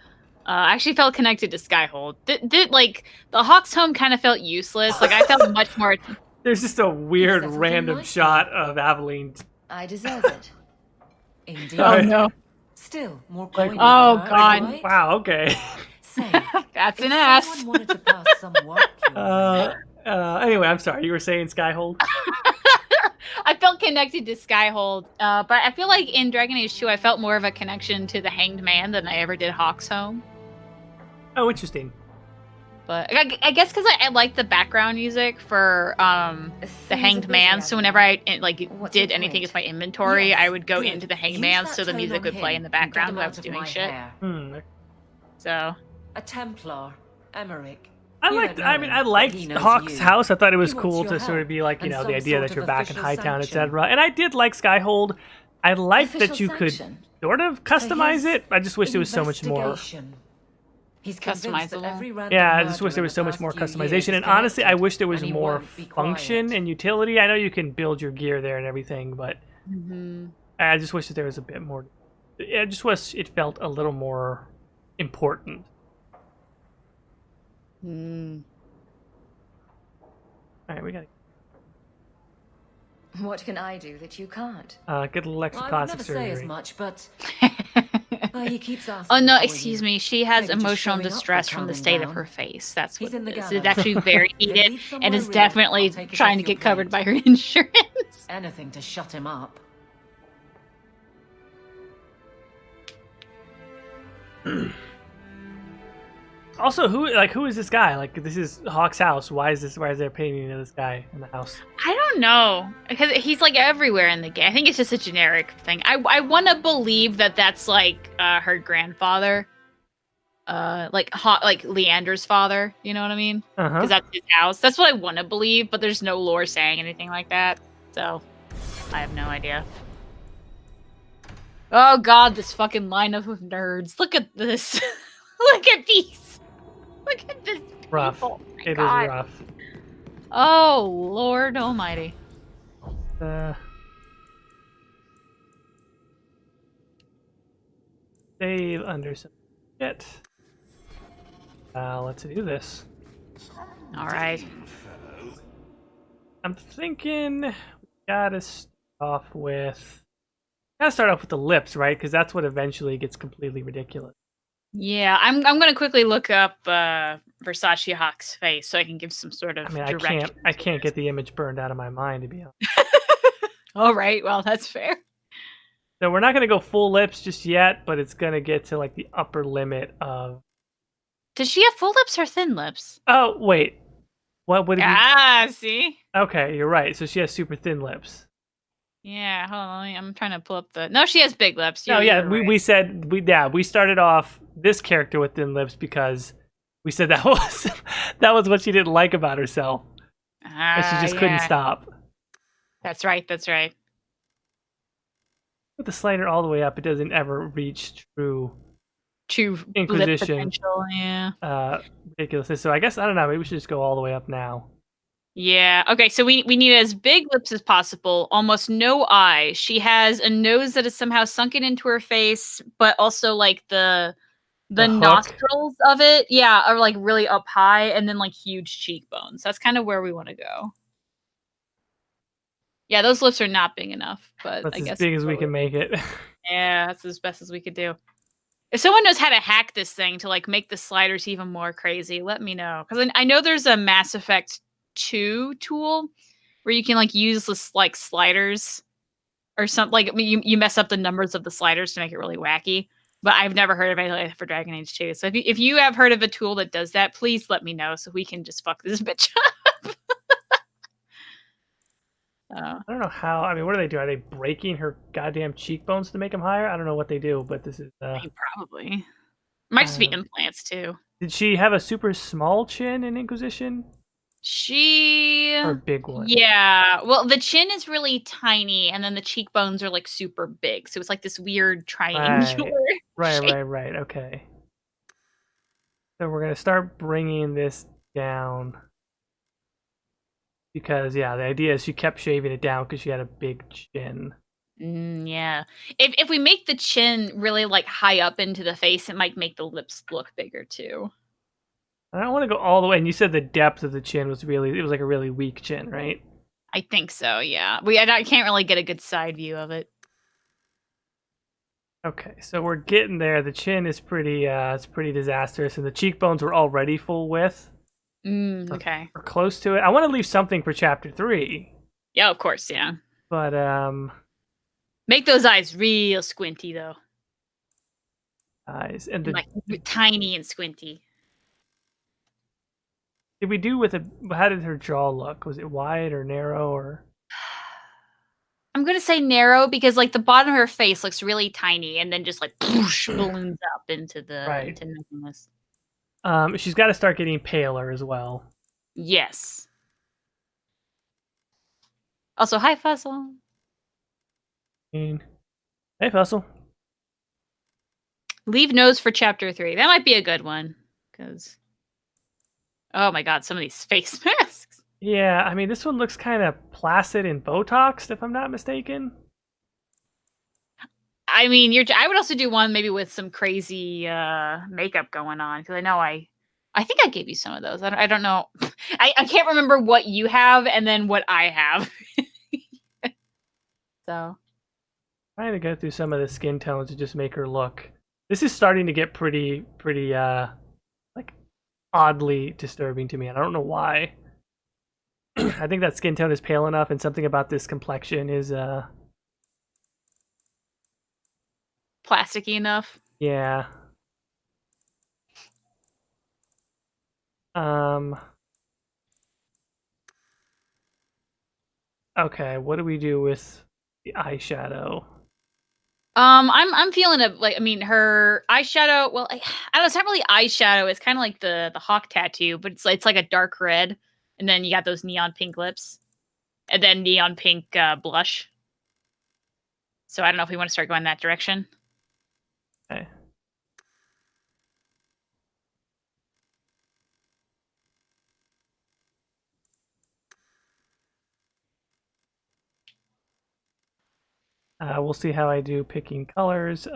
I actually felt connected to Skyhold. Did like the Hawk's Home kind of felt useless. Like I felt much more. There's just a weird random shot of Aveline. I deserve it. Indeed. Oh no. Still more Like, coin. oh than God. right? Wow. Okay. Say, That's if an ass. someone wanted to pass some work your way, Anyway, I'm sorry. You were saying Skyhold? I felt connected to Skyhold, but I feel like in Dragon Age 2, I felt more of a connection to the Hanged Man than I ever did Hawk's Home. Oh, interesting. But I guess because I like the background music for the Hanged Man, so whenever I did anything with my inventory, Yes, I would go good. into the Hanged Use Man, that so the tone music on would play him in the and get background him while I out was of doing my shit. hair. So A Templar, Emmerich. I liked He knows Hawk's you. house. I thought it was He cool wants to your sort of be like, you and know, the some idea sort that you're of back in official Hightown, sanction. etc. And I did like Skyhold. I liked that Official you could sanction. sort of customize it. I just wish there was so much more. Investigation. He's convinced that Customizable. every random Yeah, I just murder wish there in was the so much past more few years customization. is And honestly, I connected, wish there was and he more won't be quiet. function and utility. I know you can build your gear there and everything, but I just wish that there was a bit more. I just wish it felt a little more important. All right, we got What can I do that you can't? get a little extra I would plastic never say as surgery. much, but he keeps asking. Oh no, for excuse you. me. She has Maybe just emotional showing up distress will from the calm him state of down. her face. That's what He's in the it is. gallery. It's actually very If he heated leaves and somewhere is real, definitely I'll take it trying off to your get covered by plate. her insurance. Anything to shut him up. Also, who is this guy? Like, this is Hawk's house. Why is there a painting of this guy in the house? I don't know because he's like everywhere in the game. I think it's just a generic thing. I want to believe that that's like her grandfather, like Leander's father. You know what I mean? Because that's his house. That's what I want to believe, but there's no lore saying anything like that, so I have no idea. Oh God, this fucking lineup of nerds! Look at this. Look at these. Look at this. Rough. People. Oh my It is God. rough. Oh Lord Almighty. Save under some shit. Let's do this. All right. I'm thinking we gotta start off with the lips, right? Because that's what eventually gets completely ridiculous. Yeah, I'm gonna quickly look up Versace Hawk's face so I can give some sort of I mean, direction. I can't get the image burned out of my mind, to be honest. All right, well that's fair. So we're not gonna go full lips just yet, but it's gonna get to like the upper limit of. Does she have full lips or thin lips? Oh wait, what would it be? See? Okay, you're right. So she has super thin lips. Yeah, hold on. I'm trying to pull up the. No, she has big lips. No, yeah, You're we right. said we started off this character with thin lips because we said that was what she didn't like about herself, and she just couldn't stop. That's right. That's right. With the slider all the way up, it doesn't ever reach true True lip Inquisition. potential. Yeah. Ridiculousness. So I guess I don't know. Maybe we should just go all the way up now. Yeah. Okay. So we need as big lips as possible. Almost no eyes. She has a nose that is somehow sunken into her face, but also like the The hook. nostrils of it, yeah, are like really up high, and then like huge cheekbones. That's kind of where we want to go. Yeah, those lips are not big enough, but That's I as guess big as we can make it. Yeah, that's as best as we could do. If someone knows how to hack this thing to like make the sliders even more crazy, let me know. Because I know there's a Mass Effect 2 tool where you can like use this like sliders or something. Like I mean, you mess up the numbers of the sliders to make it really wacky. But I've never heard of anything for Dragon Age 2. So if you have heard of a tool that does that, please let me know so we can just fuck this bitch up. I don't know how. I mean, what do they do? Are they breaking her goddamn cheekbones to make them higher? I don't know what they do, but this is. Probably. Might just be implants too. Did she have a super small chin in Inquisition? Or a big one? Yeah. Well, the chin is really tiny, and then the cheekbones are like super big. So it's like this weird triangular. Right. Okay. So we're gonna start bringing this down because yeah, the idea is she kept shaving it down because she had a big chin. Yeah. If we make the chin really like high up into the face, it might make the lips look bigger too. I don't want to go all the way. And you said the depth of the chin was it was like a really weak chin, right? I think so. Yeah. I can't really get a good side view of it. Okay, so we're getting there. The chin is it's pretty disastrous, and the cheekbones were already full width. Okay. We're close to it. I want to leave something for chapter 3. Yeah, of course, yeah. But make those eyes real squinty though. Eyes and like tiny and squinty. Did we do how did her jaw look? Was it wide or narrow or? I'm gonna say narrow because like the bottom of her face looks really tiny and then just like whoosh, balloons up into into nothingness. She's got to start getting paler as well. Yes. Also, hi Fuzzle. Hey Fuzzle. Leave nose for chapter 3. That might be a good one because. Oh my god, some of these face masks. Yeah, I mean, this one looks kind of placid and Botoxed, if I'm not mistaken. I mean, I would also do one maybe with some crazy makeup going on because I know I think I gave you some of those. I don't know. I can't remember what you have and then what I have. So, trying to go through some of the skin tones to just make her look. This is starting to get pretty like oddly disturbing to me. And I don't know why. I think that skin tone is pale enough, and something about this complexion is plasticky enough. Yeah. Okay, what do we do with the eyeshadow? I'm feeling it. Like, I mean, her eyeshadow. Well, I don't know. It's not really eyeshadow. It's kind of like the hawk tattoo, but it's like a dark red, and then you got those neon pink lips, and then neon pink blush. So I don't know if we want to start going that direction. Okay. We'll see how I do picking colors.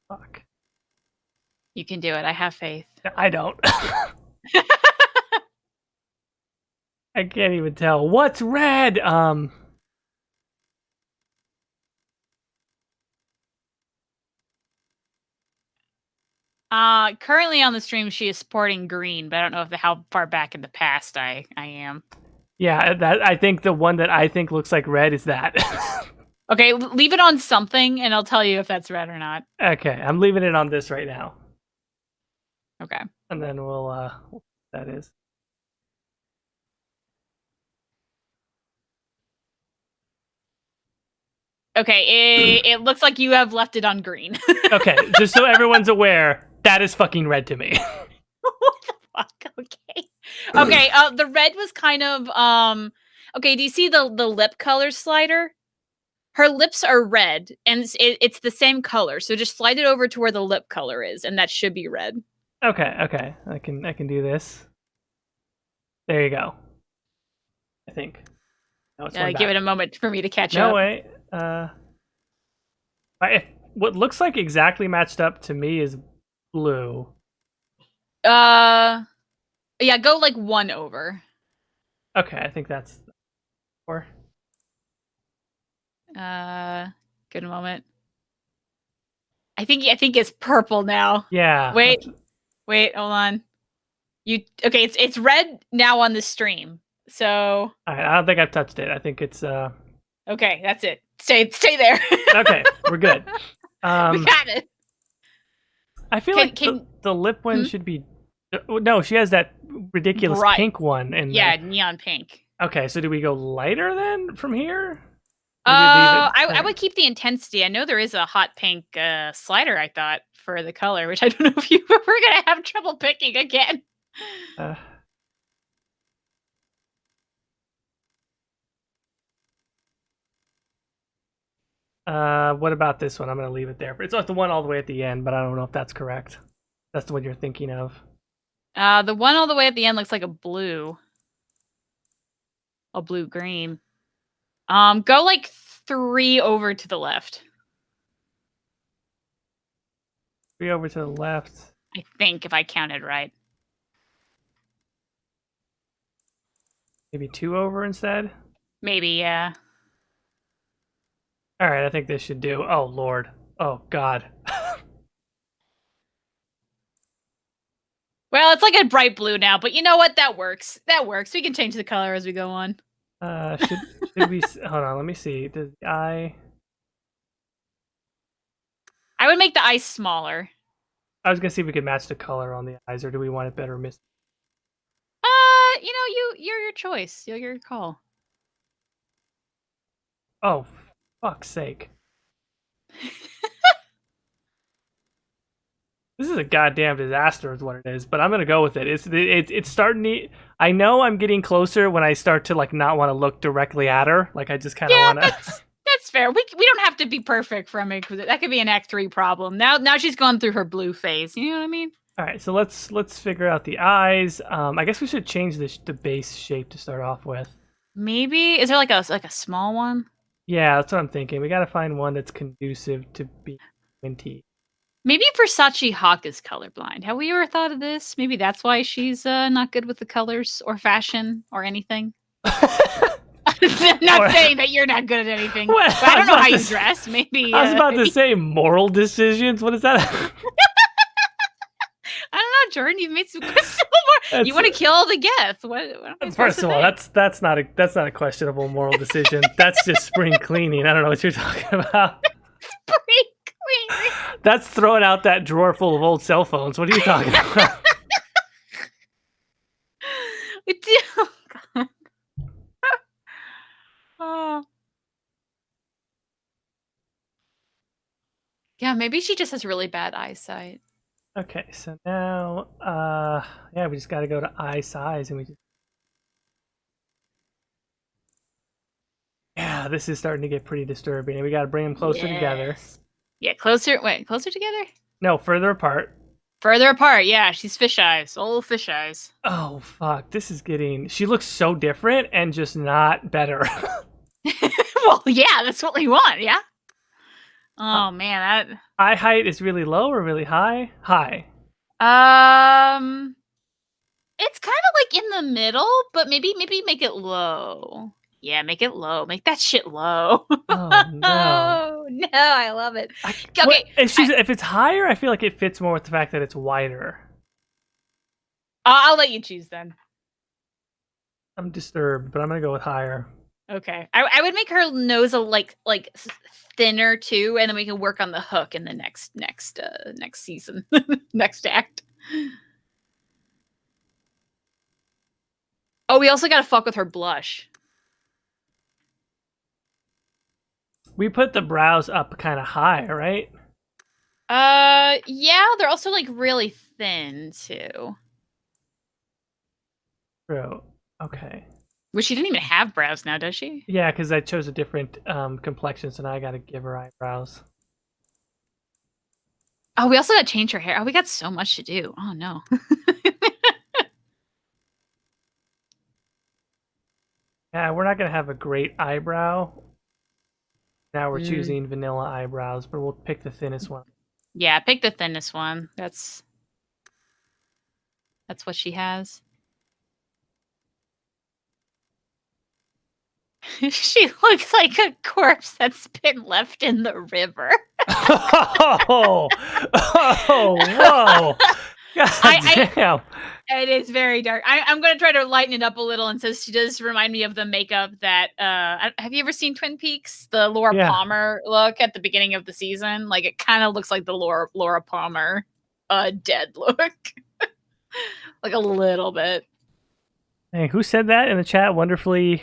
Fuck. You can do it. I have faith. I don't. I can't even tell. What's red? Currently on the stream, she is sporting green, but I don't know how far back in the past I am. Yeah, I think the one that I think looks like red is that. Okay, leave it on something, and I'll tell you if that's red or not. Okay, I'm leaving it on this right now. Okay. And then we'll, that is. Okay, it looks like you have left it on green. Okay, just so everyone's aware, that is fucking red to me. What the fuck? Okay. Okay, the red was kind of, okay, do you see the lip color slider? Her lips are red, and it's the same color, so just slide it over to where the lip color is, and that should be red. Okay, I can do this. There you go. I think. Give it a moment for me to catch up. No, wait. What looks like exactly matched up to me is blue. Yeah, go like one over. Okay, I think that's 4. Good moment. I think it's purple now. Yeah. Wait, hold on. Okay? It's red now on the stream. So All right, I don't think I've touched it. I think it's okay, that's it. Stay there. okay. We're good. We got it. I feel like the lip one should be. No, she has that ridiculous pink one. Yeah, neon pink. Okay, so do we go lighter then from here? I would keep the intensity. I know there is a hot pink slider, I thought, for the color, which I don't know if you were going to have trouble picking again. What about this one? I'm going to leave it there. It's like the one all the way at the end, but I don't know if that's correct. That's the one you're thinking of. The one all the way at the end looks like a blue. A blue-green. Go like 3 over to the left. 3 over to the left. I think, if I counted right. Maybe 2 over instead? Maybe, yeah. All right, I think this should do. Oh, Lord. Oh, God. Well, it's like a bright blue now, but you know what? That works. That works. We can change the color as we go on. Should we... Hold on, let me see. Does the eye... I would make the eyes smaller. I was going to see if we could match the color on the eyes, or do we want it better missed? You know, you're your choice. You're your call. Oh, fuck's sake. This is a goddamn disaster is what it is, but I'm going to go with it. It's starting to... I know I'm getting closer when I start to, like, not want to look directly at her. Like, I just kind of want to... That's fair. We don't have to be perfect from it, because that could be an Act 3 problem. Now she's gone through her blue phase. You know what I mean? All right, so let's figure out the eyes. I guess we should change the base shape to start off with. Maybe is there like a small one? Yeah, that's what I'm thinking. We got to find one that's conducive to be minty. Maybe Versace Hawk is colorblind. Have we ever thought of this? Maybe that's why she's not good with the colors or fashion or anything. Not saying that you're not good at anything. Well, but I don't know how you dress. Maybe I was about to say moral decisions. What is that? I don't know, Jordan. You've made some questionable. You want to kill the Geth? What First of all, that's not a questionable moral decision. That's just spring cleaning. I don't know what you're talking about. Spring cleaning. That's throwing out that drawer full of old cell phones. What are you talking about? Oh, God. Oh. Yeah, maybe she just has really bad eyesight. Okay, so now, yeah, we just got to go to eye size, and we just... Yeah, this is starting to get pretty disturbing, and we got to bring them closer together. Yeah, closer. Wait, closer together? No, further apart. Further apart, yeah. She's fish eyes. Old fish eyes. Oh, fuck. This is getting... She looks so different and just not better. Well, yeah, that's what we want, yeah? Oh, man, that... Eye height is really low or really high? High. It's kind of like in the middle, but maybe make it low. Yeah, make it low. Make that shit low. Oh, no. No, I love it. Okay. What, if it's higher, I feel like it fits more with the fact that it's wider. I'll let you choose then. I'm disturbed, but I'm going to go with higher. Okay. I would make her nose like thinner too, and then we can work on the hook in the next season. Next act. Oh, we also gotta fuck with her blush. We put the brows up kind of high, right? Yeah, they're also like really thin too. True. Okay. Which she didn't even have brows now, does she? Yeah, because I chose a different complexion, so now I gotta give her eyebrows. Oh, we also gotta change her hair. Oh, we got so much to do. Oh no. Yeah, we're not gonna have a great eyebrow. Now we're choosing vanilla eyebrows, but we'll pick the thinnest one. Yeah, pick the thinnest one. That's what she has. She looks like a corpse that's been left in the river. Oh, whoa. God damn. It is very dark. I'm going to try to lighten it up a little, and says she does remind me of the makeup that have you ever seen Twin Peaks? The Laura Palmer look at the beginning of the season, like it kind of looks like the Laura Palmer dead look. Like a little bit. Hey, who said that in the chat? Wonderfully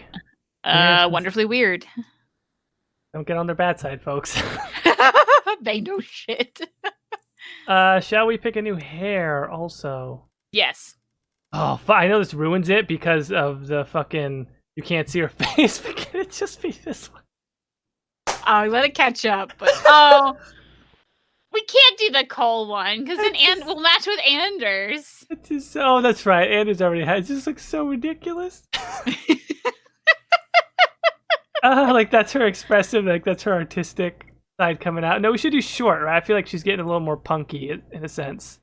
wonderfully weird. Don't get on their bad side, folks. They know shit. Shall we pick a new hair also? Yes. Oh, I know this ruins it because of the fucking you can't see her face, but can it just be this one? Oh, let it catch up. But we can't do the Cole one because then we'll match with Anders. Oh, that's right. Anders already has. It just looks so ridiculous. Like that's her expressive, like that's her artistic side coming out. No, we should do short, right? I feel like she's getting a little more punky in a sense.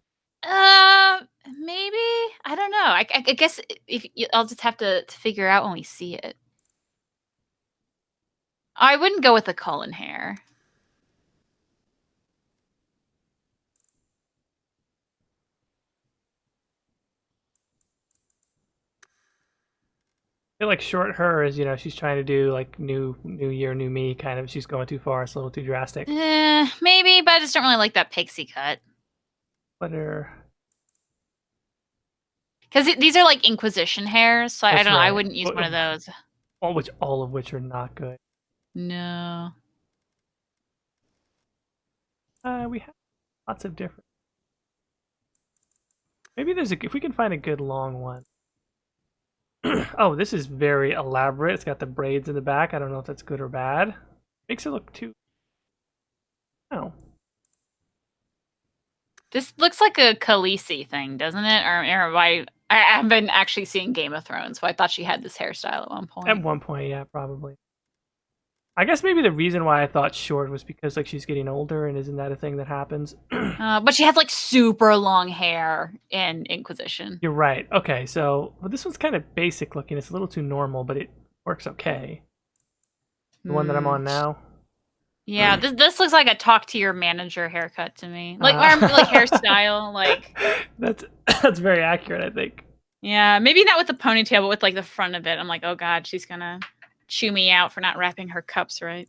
Maybe, I don't know. I guess I'll just have to figure out when we see it. I wouldn't go with the Cullen hair. I feel like short her is, she's trying to do like new year, new me kind of. She's going too far. It's a little too drastic. Maybe, but I just don't really like that pixie cut. Because these are like Inquisition hairs, so I don't know. I wouldn't use one of those. All of which are not good. No. We have lots of different. Maybe if we can find a good long one. Oh, this is very elaborate. It's got the braids in the back. I don't know if that's good or bad. Makes it look too. Oh. This looks like a Khaleesi thing, doesn't it? Or I haven't been actually seeing Game of Thrones, so I thought she had this hairstyle at one point. At one point, yeah, probably. I guess maybe the reason why I thought short was because like she's getting older, and isn't that a thing that happens? But she has like super long hair in Inquisition. You're right. Okay, so this one's kind of basic looking. It's a little too normal, but it works okay. The one that I'm on now. Yeah, this looks like a talk to your manager haircut to me. Like like hairstyle, like that's very accurate, I think. Yeah, maybe not with the ponytail, but with like the front of it. I'm like, oh god, she's gonna chew me out for not wrapping her cups right.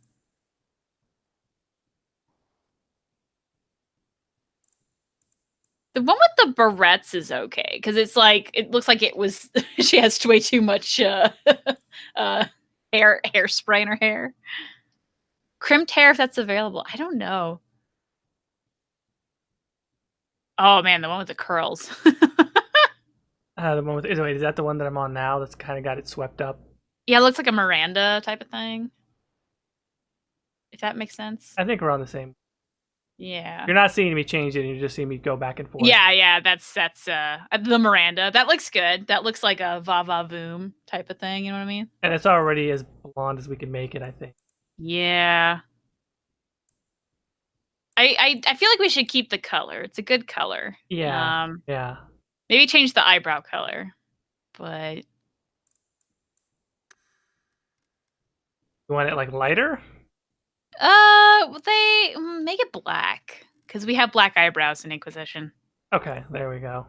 The one with the barrettes is okay because it's like it looks like it was she has way too much hairspray in her hair. Crimped hair, if that's available. I don't know. Oh man, the one with the curls. The one with wait, is that the one that I'm on now? That's kind of got it swept up. Yeah, it looks like a Miranda type of thing. If that makes sense. I think we're on the same. Yeah. You're not seeing me change it, and you're just seeing me go back and forth. Yeah, that's the Miranda. That looks good. That looks like a va-va-voom type of thing, you know what I mean? And it's already as blonde as we can make it, I think. Yeah. I feel like we should keep the color. It's a good color. Yeah. Yeah. Maybe change the eyebrow color. But you want it like lighter? They make it black because we have black eyebrows in Inquisition. Okay, there we go.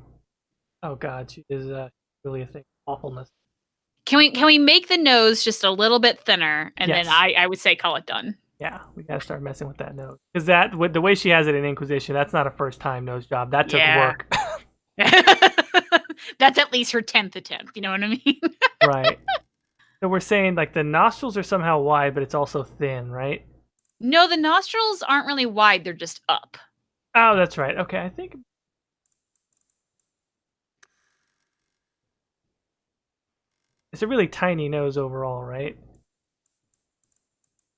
Oh god, she is really a thing of awfulness. Can we make the nose just a little bit thinner, and yes. then I would say call it done. Yeah, we gotta start messing with that nose because that with the way she has it in Inquisition, that's not a first time nose job. That took work. That's at least her 10th attempt. You know what I mean? Right. So we're saying like the nostrils are somehow wide, but it's also thin, right? No, the nostrils aren't really wide. They're just up. Oh, that's right. Okay, I think it's a really tiny nose overall, right?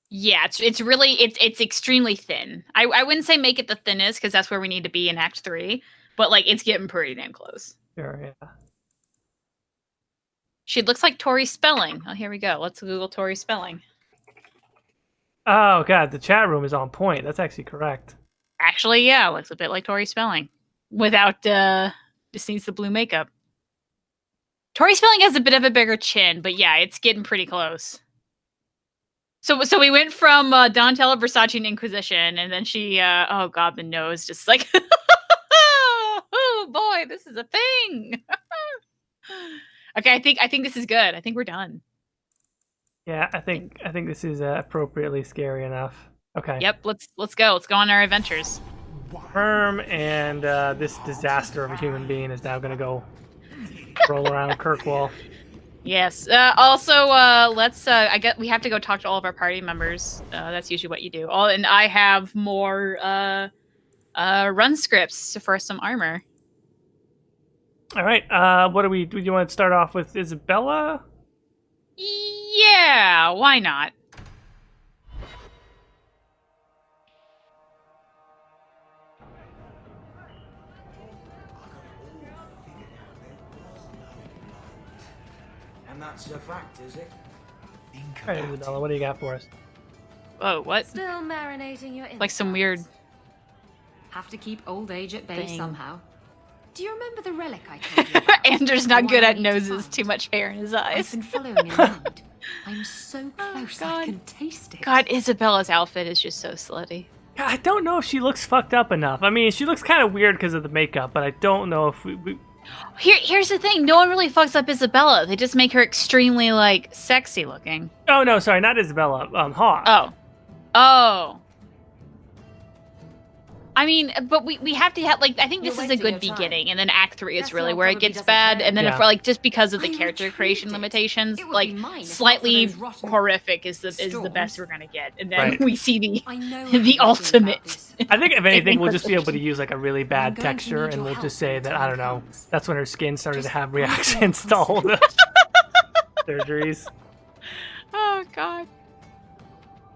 Yeah, it's extremely thin. I wouldn't say make it the thinnest because that's where we need to be in Act 3, but like it's getting pretty damn close. Sure, yeah. She looks like Tori Spelling. Oh, here we go. Let's Google Tori Spelling. Oh god, the chat room is on point. That's actually correct. Actually, yeah, looks a bit like Tori Spelling without just needs the blue makeup. Tori Spelling has a bit of a bigger chin, but yeah, it's getting pretty close. So we went from Donatella Versace and Inquisition, and then she, oh god, the nose just like, oh boy, this is a thing. Okay, I think this is good. I think we're done. Yeah, I think this is appropriately scary enough. Okay. Yep, let's go. Let's go on our adventures. Worm and this disaster of a human being is now gonna go roll around Kirkwall. Yes. Also, let's. I get we have to go talk to all of our party members. That's usually what you do. And I have more run scripts for some armor. All right. What do we? Do you want to start off with Isabella? Yeah. Why not? And that's a fact, is it? All right, Isabella, what do you got for us? Oh, what? Still marinating your Like some weird. Have to keep old age at bay thing. somehow. Do you remember the relic I told you about? Andrew's not good at noses. Too much hair in his I've eyes. been following it around. I'm so close I can taste it. God, Isabella's outfit is just so slutty. I don't know if she looks fucked up enough. I mean, she looks kind of weird because of the makeup, but I don't know if we... Here's the thing. No one really fucks up Isabella. They just make her extremely, like, sexy looking. Oh, no, sorry, not Isabella. Hawk. Oh. I mean, but we have to have, like, I think this is a good beginning, and then Act 3 is really where it gets bad, and then if we're, like, just because of the character creation limitations, like, slightly horrific is the best we're gonna get, and then we see the ultimate. I think, if anything, we'll just be able to use, like, a really bad texture, and we'll just say that, I don't know, that's when her skin started to have reactions to all the surgeries. Oh, God.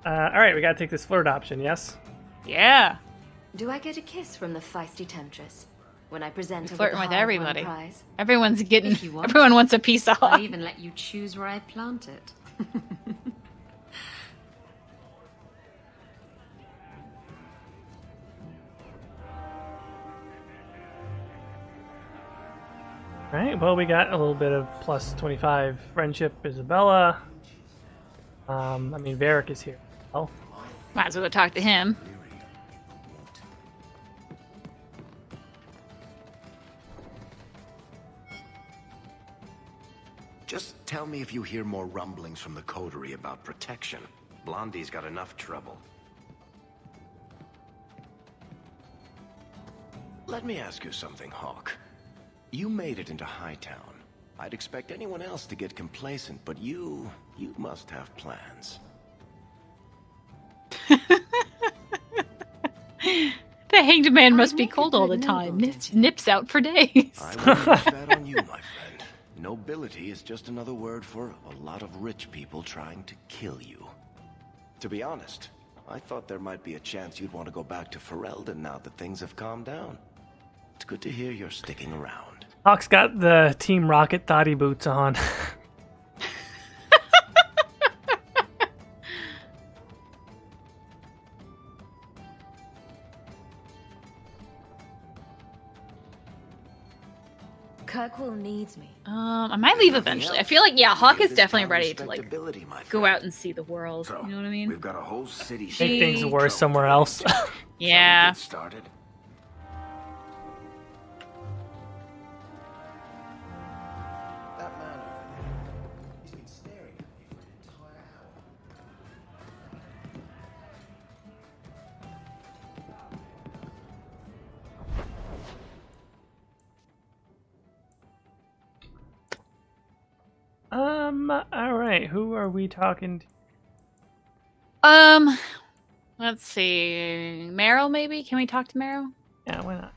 Alright, we gotta take this flirt option, yes? Yeah. Do I get a kiss from the feisty temptress when I present her Flirting with with everybody. prize? Everyone's getting. If you want. Everyone wants a piece off. I'll even let you choose where I plant it. Alright, well, we got a little bit of plus 25 friendship, Isabella. I mean, Varric is here. Oh. Might as well go talk to him. Just tell me if you hear more rumblings from the coterie about protection. Blondie's got enough trouble. Let me ask you something, Hawk. You made it into Hightown. I'd expect anyone else to get complacent, but you must have plans. The hanged man must be cold all the time. Nips out for days. I wouldn't wish that on you, my friend. Nobility is just another word for a lot of rich people trying to kill you. To be honest, I thought there might be a chance you'd want to go back to Ferelden now that things have calmed down. It's good to hear you're sticking around. Hawk's got the Team Rocket thotty boots on. Kirkwall needs me. I might leave eventually. I feel like, yeah, Hawk is definitely ready to, like, go out and see the world. You know what I mean? We've got a whole city. Make things worse somewhere else. Yeah. Started. That man over there, he's been staring at me for an entire hour. Alright, who are we talking to? Let's see. Meryl, maybe? Can we talk to Meryl? Yeah, why not?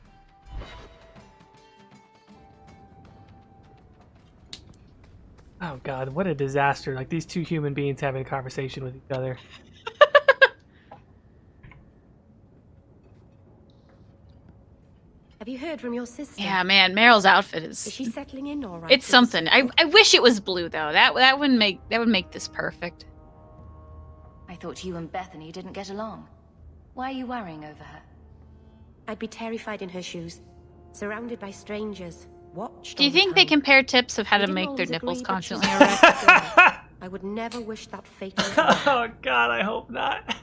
Oh god, what a disaster. Like, these two human beings having a conversation with each other. Have you heard from your sister? Yeah, man, Meryl's outfit is... Is she settling in all right? It's something. I wish it was blue, though. That would make this perfect. I thought you and Bethany didn't get along. Why are you worrying over her? I'd be terrified in her shoes. Surrounded by strangers. Watched. Do you think they compare tips of how to make their nipples constantly erect? I would never wish that fate on her. Oh God, I hope not.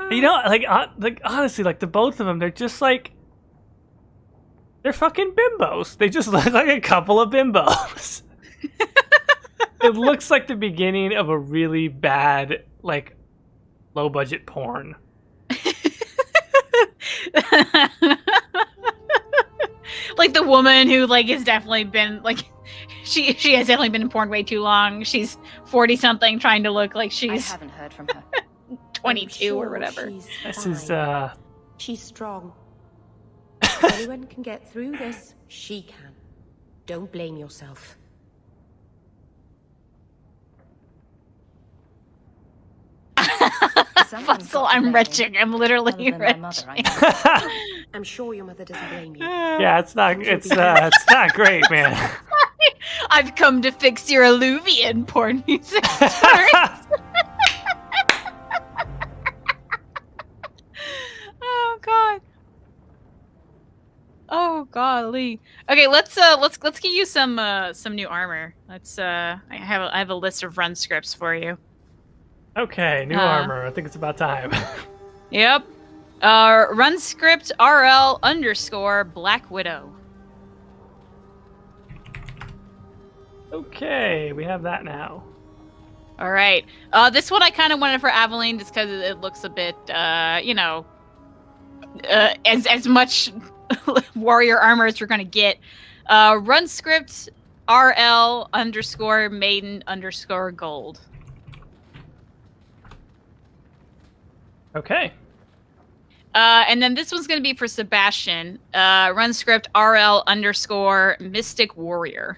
You know, like honestly, like the both of them, they're just like they're fucking bimbos. They just look like a couple of bimbos. It looks like the beginning of a really bad, like, low budget porn. Like the woman who like has definitely been like she has definitely been in porn way too long. She's 40 something trying to look like she's I haven't heard from her. 22 or whatever. She's This fine. is She's strong. If anyone can get through this, she can. Don't blame yourself. Fussel, I'm retching. I'm literally retching. I'm sure your mother doesn't blame you. yeah, it's not not great, man. I've come to fix your alluvian porn music stars. Oh God. Oh golly. Okay, let's get you some new armor. Let's I have a list of run scripts for you. Okay, new armor. I think it's about time. Yep. Run script RL _ Black Widow. Okay, we have that now. All right. This one I kind of wanted for Aveline just because it looks a bit, you know, as much warrior armor as we're gonna get. Run script RL _ Maiden _ Gold. Okay. And then this one's going to be for Sebastian. Run script RL _ Mystic Warrior.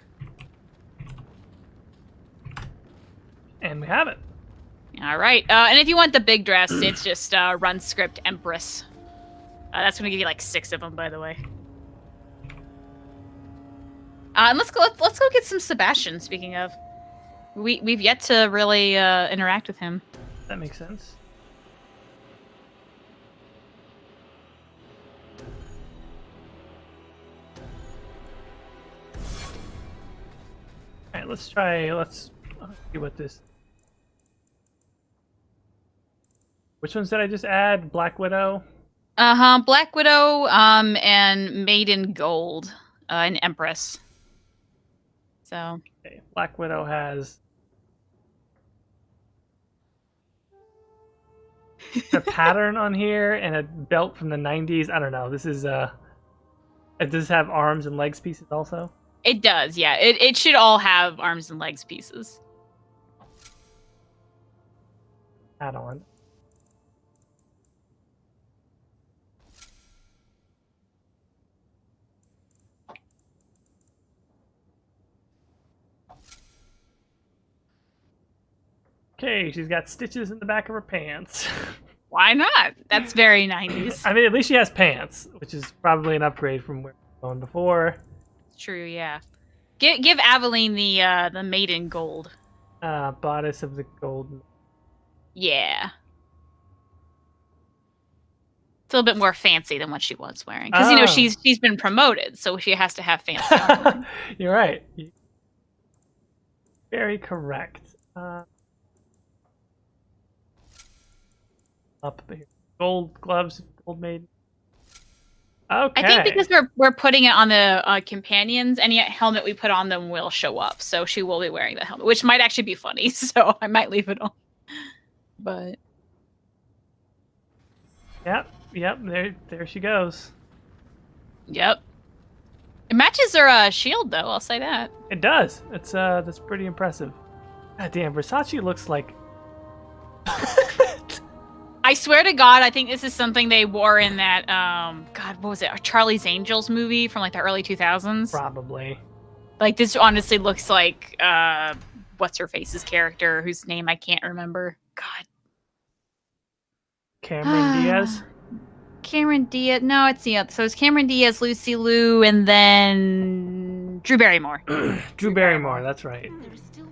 And we have it. All right. And if you want the big dress, it's just run script Empress. That's going to give you like 6 of them, by the way. And let's go get some Sebastian. Speaking of, we've yet to really interact with him. That makes sense. All right, let's see what this. Which ones did I just add? Black Widow? Black Widow, and Maiden Gold, and Empress. So. Okay, Black Widow has a pattern on here and a belt from the 90s. I don't know. This is it does have arms and legs pieces also? It does, yeah. It should all have arms and legs pieces. Add on. Okay, she's got stitches in the back of her pants. Why not? That's very 90s. I mean, at least she has pants, which is probably an upgrade from where we were going before. True, yeah. Give Aveline the Maiden Gold. Bodice of the golden. Yeah. It's a little bit more fancy than what she was wearing, because you know she's been promoted, so she has to have fancy armor. You're right. Very correct. Up here. Gold gloves, gold maiden. Okay. I think because we're putting it on the companions, any helmet we put on them will show up. So she will be wearing the helmet, which might actually be funny. So I might leave it on. But Yep. There she goes. Yep. It matches her shield, though. I'll say that. It does. It's that's pretty impressive. God damn, Versace looks like. I swear to God, I think this is something they wore in that, God, what was it? Charlie's Angels movie from like the early 2000s? Probably. Like, this honestly looks like, what's her face's character, whose name I can't remember. God. Cameron Diaz? Cameron Diaz. No, it's the other. So it's Cameron Diaz, Lucy Liu, and then Drew Barrymore. Drew Barrymore, that's right.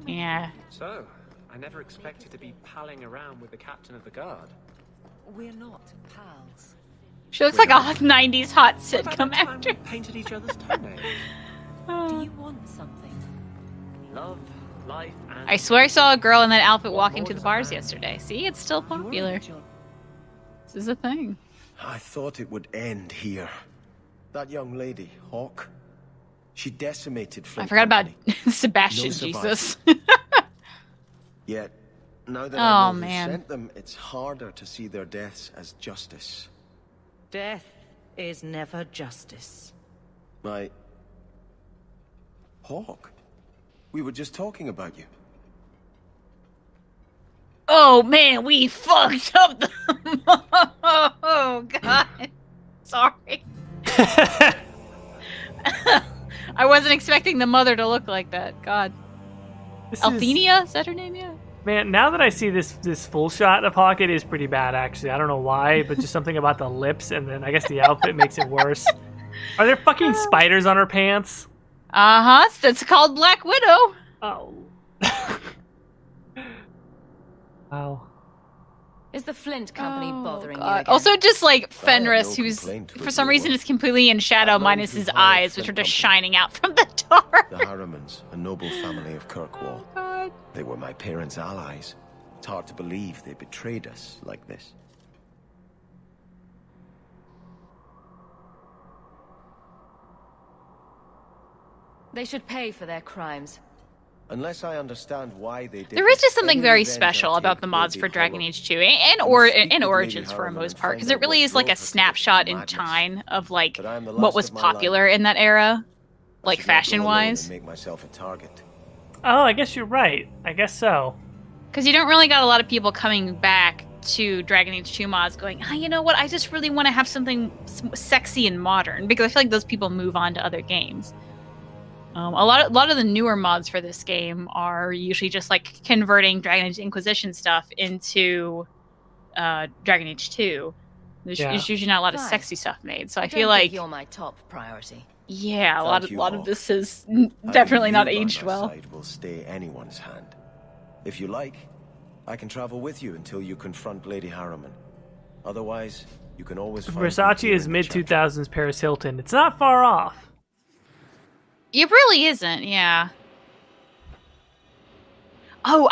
Yeah. So, I never expected to be palling around with the captain of the guard. We're not pals. She looks like a 90s hot sitcom About that time actress. we painted each other's toenails. Do you want something? Love, life, and... I swear I saw a girl in that outfit walking to the bars yesterday. See, it's still popular. This is a thing. I thought it would end here. That young lady, Hawk, she decimated Flint I forgot about Company. Sebastian, No Jesus. Yet, now that Oh, I know man. who sent them, it's harder to see their deaths as justice. Death is never justice. My... Hawk? We were just talking about you. Oh man, we fucked up the... Oh god. Sorry. I wasn't expecting the mother to look like that. God. Althenia? Is that her name? Yeah. Man, now that I see this full shot of Hawk, it is pretty bad, actually. I don't know why, but just something about the lips, and then I guess the outfit makes it worse. Are there fucking spiders on her pants? Uh-huh. That's called Black Widow. Oh. Wow. Is the Flint Company bothering you God. again? Also, just like Fenris, no who's complaint for with some your reason work. is completely in shadow, I've known minus through his Pilot eyes, which are Flint just Company. shining out from the dark. The Harrimans, a noble family of Kirkwall. God. They were my parents' allies. It's hard to believe they betrayed us like this. They should pay for their crimes. Unless I understand why they did There is this, just something any very revenge I special take about the will mods be for Dragon hollow. Age 2 and I'll speak and with Origins Lady for a Harriman most and part, find because it out really what is like a drove her to this snapshot in madness. time of like But I am the what last was of my line. popular in that era, I like should not go alone fashion-wise. and make myself a target. Oh, I guess you're right. I guess so. Because you don't really got a lot of people coming back to Dragon Age 2 mods going, ah, you know what, I just really want to have something sexy and modern, because I feel like those people move on to other games. A lot of the newer mods for this game are usually just like converting Dragon Age Inquisition stuff into Dragon Age 2. There's usually not a lot of Fine. sexy stuff made, so I Don't feel think like you're my top priority. yeah, a Thank you, lot of Hawk. this is Having definitely you not by aged my well. side will stay anyone's hand. If you like, I can travel with you until you confront Lady Harriman. Otherwise, you can always find me Versace here is in the church. mid-2000s Paris Hilton. It's not far off. It really isn't, yeah. Oh,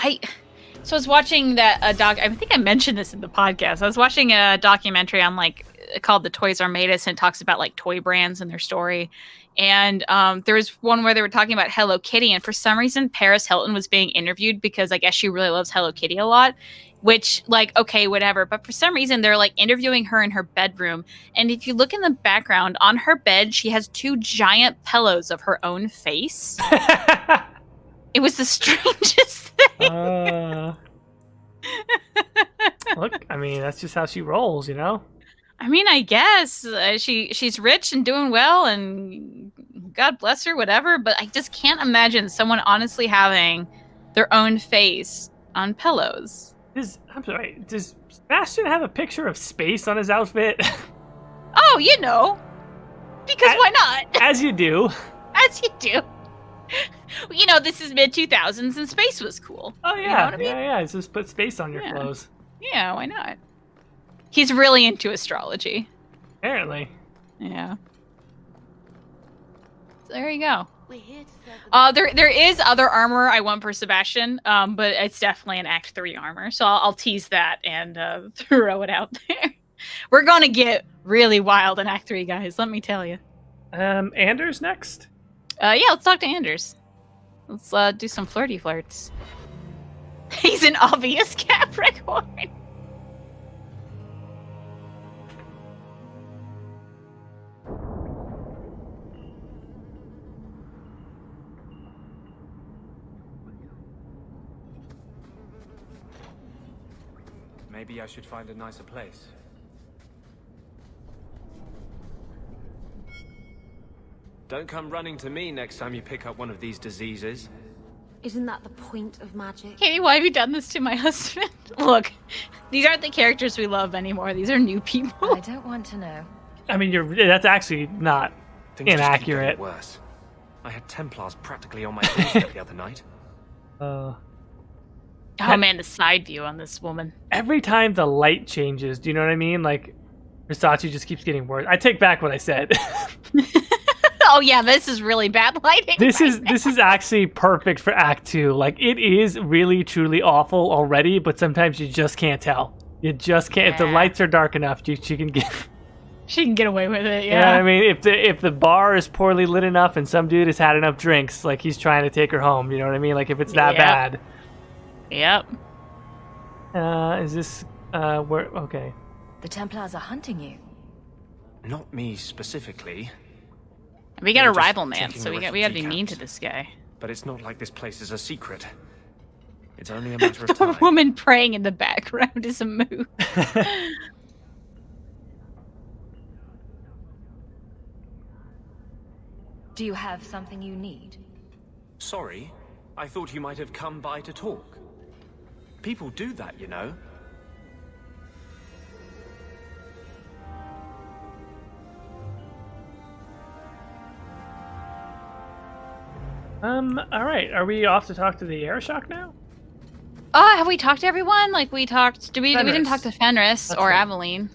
so I was watching that doc. I think I mentioned this in the podcast. I was watching a documentary on like called "The Toys Are Made Us," and it talks about like toy brands and their story. And there was one where they were talking about Hello Kitty, and for some reason, Paris Hilton was being interviewed because I guess she really loves Hello Kitty a lot. Which, like, okay, whatever. But for some reason, they're like interviewing her in her bedroom. And if you look in the background, on her bed, she has 2 giant pillows of her own face. It was the strangest thing. Look, I mean, that's just how she rolls, you know? I mean, I guess she's rich and doing well, and God bless her, whatever. But I just can't imagine someone honestly having their own face on pillows. I'm sorry, does Sebastian have a picture of space on his outfit? Oh, you know. Because why not? As you do. As you do. You know, this is mid-2000s and space was cool. Oh, yeah. You know what I mean? Yeah, just put space on your Yeah. clothes. Yeah, why not? He's really into astrology. Apparently. Yeah. So there you go. There is other armor I want for Sebastian, but it's definitely an Act 3 armor, so I'll tease that and throw it out there. We're gonna get really wild in Act 3, guys, let me tell you. Anders next? Yeah, let's talk to Anders. Let's do some flirty flirts. He's an obvious Capricorn. Maybe I should find a nicer place. Don't come running to me next time you pick up one of these diseases. Isn't that the point of magic? Caitie, why have you done this to my husband? Look, these aren't the characters we love anymore. These are new people. I don't want to know. I mean, that's actually not Things just keep inaccurate. getting worse. I had Templars practically on my doorstep the other night. Oh man, the side view on this woman. Every time the light changes, do you know what I mean? Like, Versace just keeps getting worse. I take back what I said. Oh yeah, this is really bad lighting. This is actually perfect for Act 2. Like, it is really, truly awful already, but sometimes you just can't tell. You just can't. If the lights are dark enough, she can get... She can get away with it, yeah. Yeah, I mean, if the bar is poorly lit enough and some dude has had enough drinks, like, he's trying to take her home, you know what I mean? Like, if it's that bad. Yep. Is this, where... Okay. The Templars are hunting you. Not me specifically. We got a Just rival man, checking so the we gotta be refugee mean to camps. this guy. But it's not like this place is a secret. It's only a matter of The time. woman praying in the background is a move. Do you have something you need? Sorry, I thought you might have come by to talk. People do that, you know. Alright. Are we off to talk to the Airshok now? Have we talked to everyone? Like, we talked... we didn't talk to Fenris or right. Aveline.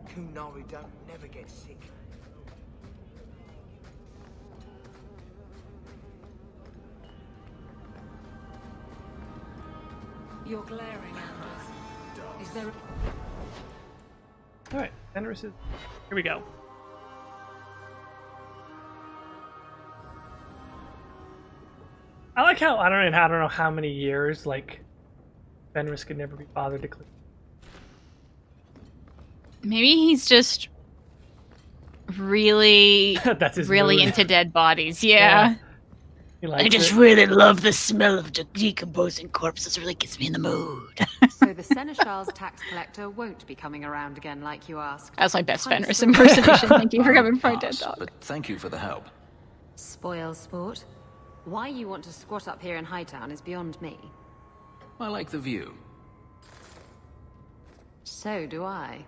Kunari don't never get sick. You're glaring at us. Is there... Alright, Fenris is... Here we go. I like how, I don't know how many years, like, Fenris could never be bothered to clean. Maybe he's just really, That's his really mood. into dead bodies. Yeah. He likes I just it. really love the smell of decomposing corpses. It really gets me in the mood. So the Seneschal's tax collector won't be coming around again like you asked. That's my best Fenris impersonation. Thank you for coming for a dead dog. But thank you for the help. Spoil sport. Why you want to squat up here in Hightown is beyond me. I like the view. So do I.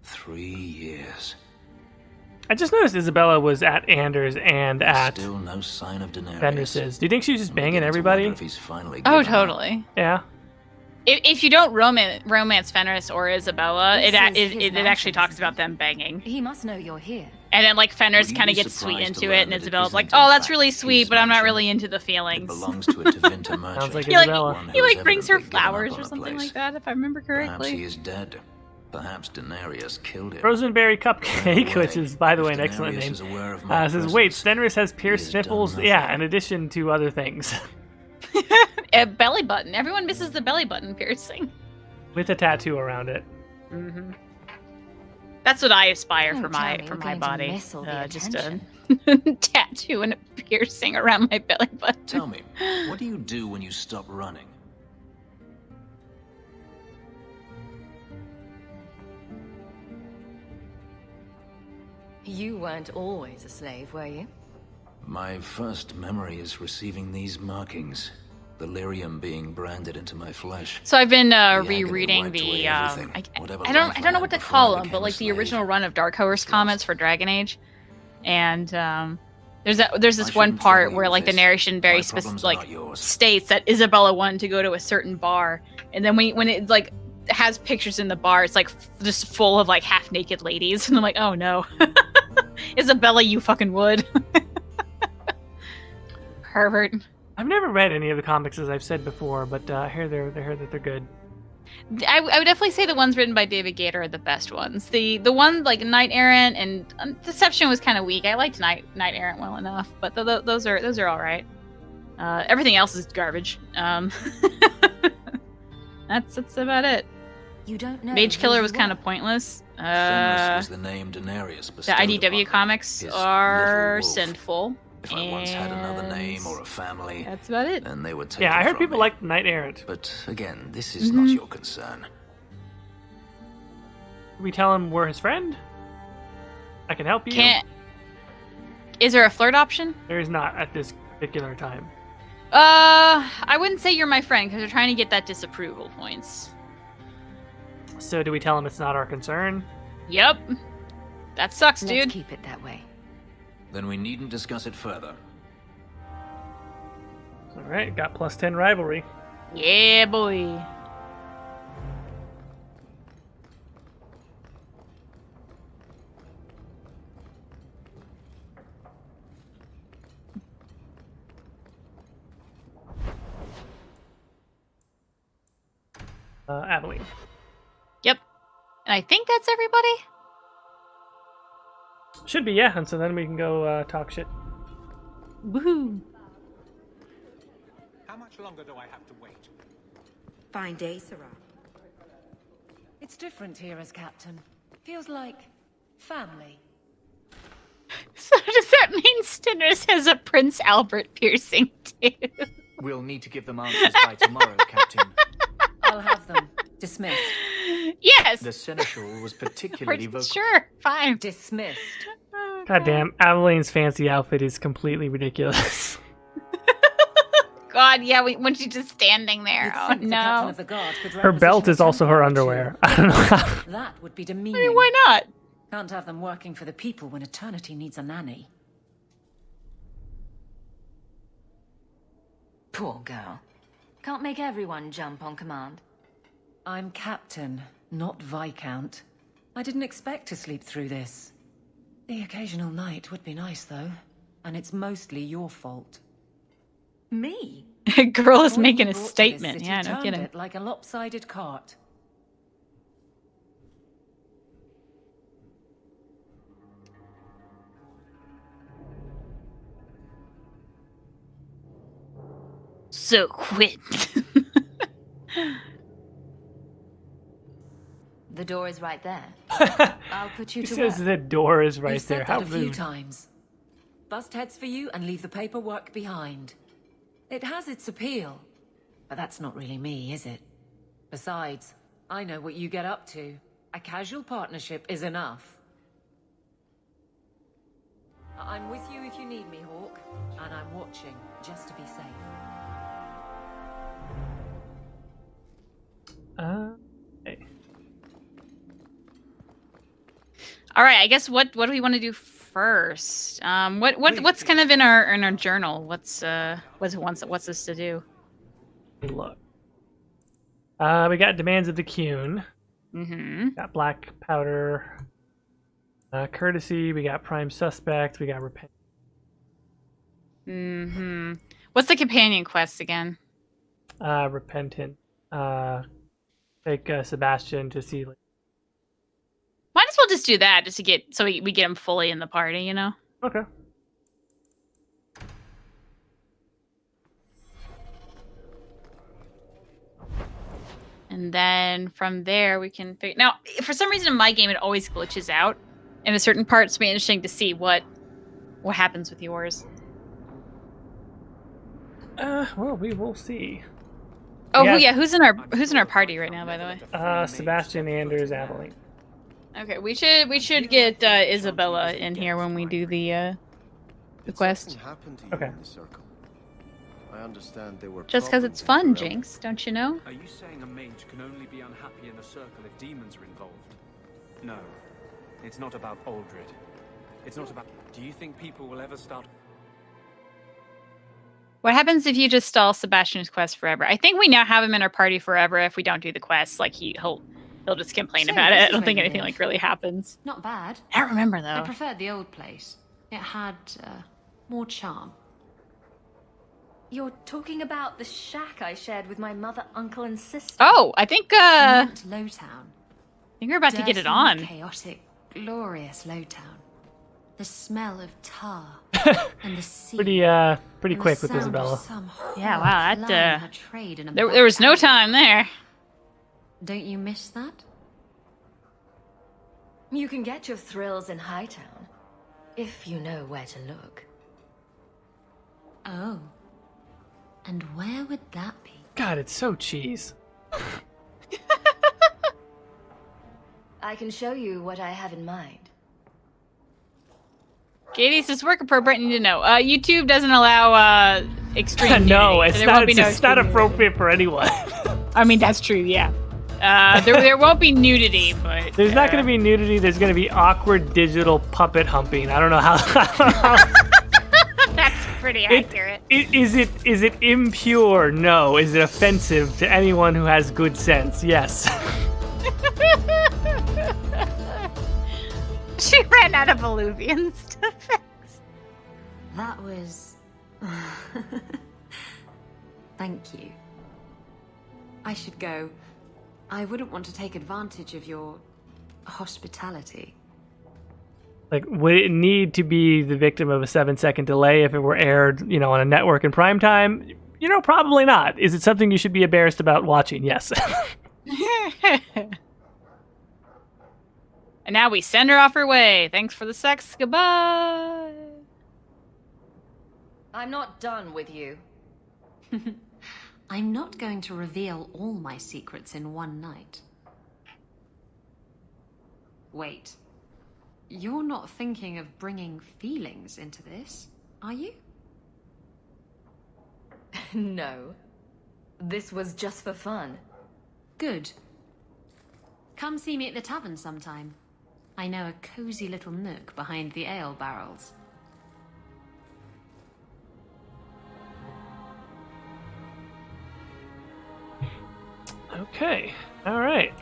Three years. I just noticed Isabella was at Anders and at Still no sign of Daenerys. Fenris's. Do you think she was just banging everybody? If he's finally Oh, given up. totally. Yeah. If you don't romance Fenris or Isabella, This it is his actually mansion, talks about them banging. He must know you're here. And then, like, Fenris Would you kind of be gets sweet surprised to into it, learn and that it Isabella's like, isn't, in oh, that's fact, really his sweet, but I'm not mansion? really into the It feelings. belongs to a Tevinter merchant. Sounds like He, like, Isabella. One he, who's like, brings her evidently given up flowers on or a something place. like that, if I remember Perhaps correctly. he is dead. Perhaps Daenerys killed him. Rosenberry Cupcake, which is, by the way, an If excellent Daenerys name. is aware of my Says, wait, presence, Fenris has he pierced has done nipples? nothing. Yeah, in addition to other things. A belly button. Everyone misses the belly button piercing. With a tattoo around it. Mm-hmm. That's what I aspire Don't for tell my me for we're my going to body. miss all the Just a attention. tattoo and a piercing around my belly button. Tell me, what do you do when you stop running? You weren't always a slave, were you? My first memory is receiving these markings. The lyrium being branded into my flesh. So I've been agony rereading wiped the away everything. Whatever I life don't know what to had call before I them, but became a like the slave. original run of Dark Horse comics for Dragon Age, and there's this I one shouldn't part trouble where you like with the narration very My problem's like not yours. states that Isabella wanted to go to a certain bar, and then when it like has pictures in the bar, it's like just full of like half naked ladies, and I'm like, oh no, Isabella, you fucking would. Pervert. I've never read any of the comics, as I've said before, but I hear that they're good. I would definitely say the ones written by David Gator are the best ones. The one like Knight Errant and Deception was kind of weak. I liked Knight Errant well enough, but those are all right. Everything else is garbage. That's about it. You don't know. Mage who Killer you was kind are. of pointless. Fenris was the name Daenerys The bestowed upon IDW me. comics His are little wolf. sinful. If I once had another and name or a family, that's about it. then they would take Yeah, I it heard from people me. like Knight Errant. But again, this is not your concern. Can we tell him we're his friend? I can help you. Can't. Is there a flirt option? There is not at this particular time. I wouldn't say you're my friend because you're trying to get that disapproval points. So do we tell him it's not our concern? Yep. That sucks, Let's dude. keep it that way. Then we needn't discuss it further. All right, got +10 rivalry. Yeah, boy. Aveline. Yep. And I think that's everybody. Should be, yeah. And so then we can go talk shit. Woohoo! How much longer do I have to wait? Fine day, Sarah. It's different here as captain. Feels like family. So does that mean Stinners has a Prince Albert piercing too? We'll need to give them answers by tomorrow, Captain. I'll have them. Dismissed. Yes! The Seneschal was particularly vocal. Sure, fine. Dismissed. God damn, Aveline's fancy outfit is completely ridiculous. God, yeah, when she's just standing there. Oh, The captain no. of the guard could Her belt is also her underwear. I don't know how. That would be I demeaning. mean, why not? Can't have them working for the people when eternity needs a nanny. Poor girl. Can't make everyone jump on command. I'm captain, not viscount. I didn't expect to sleep through this. The occasional night would be nice, though. And it's mostly your fault. Me? Girl is All you making a brought to this statement. city Yeah, no turned kidding. it like a lopsided cart. So quit. The door is right there. I'll put you He to says work. the door is right You've said there. How that a few rude. times. Bust heads for you and leave the paperwork behind. It has its appeal, but that's not really me, is it? Besides, I know what you get up to. A casual partnership is enough. I'm with you if you need me, Hawk, and I'm watching just to be safe. Hey. All right, I guess what do we want to do first? What's kind of in our journal? What's this to do? Look. We got demands of the Cune. Mm-hmm. Got black powder. Courtesy. We got prime suspect. We got repent. Mm-hmm. What's the companion quest again? Repentant. Take Sebastian to see. Might as well just do that, just to get we get him fully in the party, you know. Okay. And then from there we can figure. Now, for some reason in my game it always glitches out in a certain part. So it'll be interesting to see what happens with yours. Well, we will see. Oh, yeah. Who's in our party right now, by the way? Sebastian, Anders, Aveline. Okay, we should get Isabella in here when we do the quest. Okay. I understand they were Just because it's fun, Jinx, don't you know? Are you saying a mage can only be unhappy in the circle if demons are involved? No. It's not about Aldred. It's not about... Do you think people will ever start... What happens if you just stall Sebastian's quest forever? I think we now have him in our party forever if we don't do the quest. Like he'll just complain So about it. this I is don't think where you anything live. like really happens. Not bad. I don't remember though. I preferred the old place. It had more charm. You're talking about the shack I shared with my mother, uncle, and sister. Oh, I think I meant Lowtown. I think we're about to get it Dirty, on. Chaotic, glorious Lowtown. The smell of tar and the sea. Pretty and quick the with sound of Isabella. some Yeah, whore wow, plying that her trade in a there back was no alley. time there. Don't you miss that? You can get your thrills in Hightown, if you know where to look. Oh. And where would that be? God, it's so cheese. I can show you what I have in mind. Katie says work appropriate. Need to know. YouTube doesn't allow extreme. No, nudity, it's so there not. won't be It's no just not extreme appropriate for anyone. nudity. I mean, that's true. Yeah. There won't be nudity, but There's not going to be nudity. There's going to be awkward digital puppet humping. I don't know how. That's pretty accurate. Is it impure? No. Is it offensive to anyone who has good sense? Yes. She ran out of Alluvians to fix. That was... Thank you. I should go. I wouldn't want to take advantage of your hospitality. Like, would it need to be the victim of a 7-second delay if it were aired, on a network in prime time? Probably not. Is it something you should be embarrassed about watching? Yes. And now we send her off her way. Thanks for the sex. Goodbye. I'm not done with you. I'm not going to reveal all my secrets in one night. Wait. You're not thinking of bringing feelings into this, are you? No. This was just for fun. Good. Come see me at the tavern sometime. I know a cozy little nook behind the ale barrels. Okay. All right.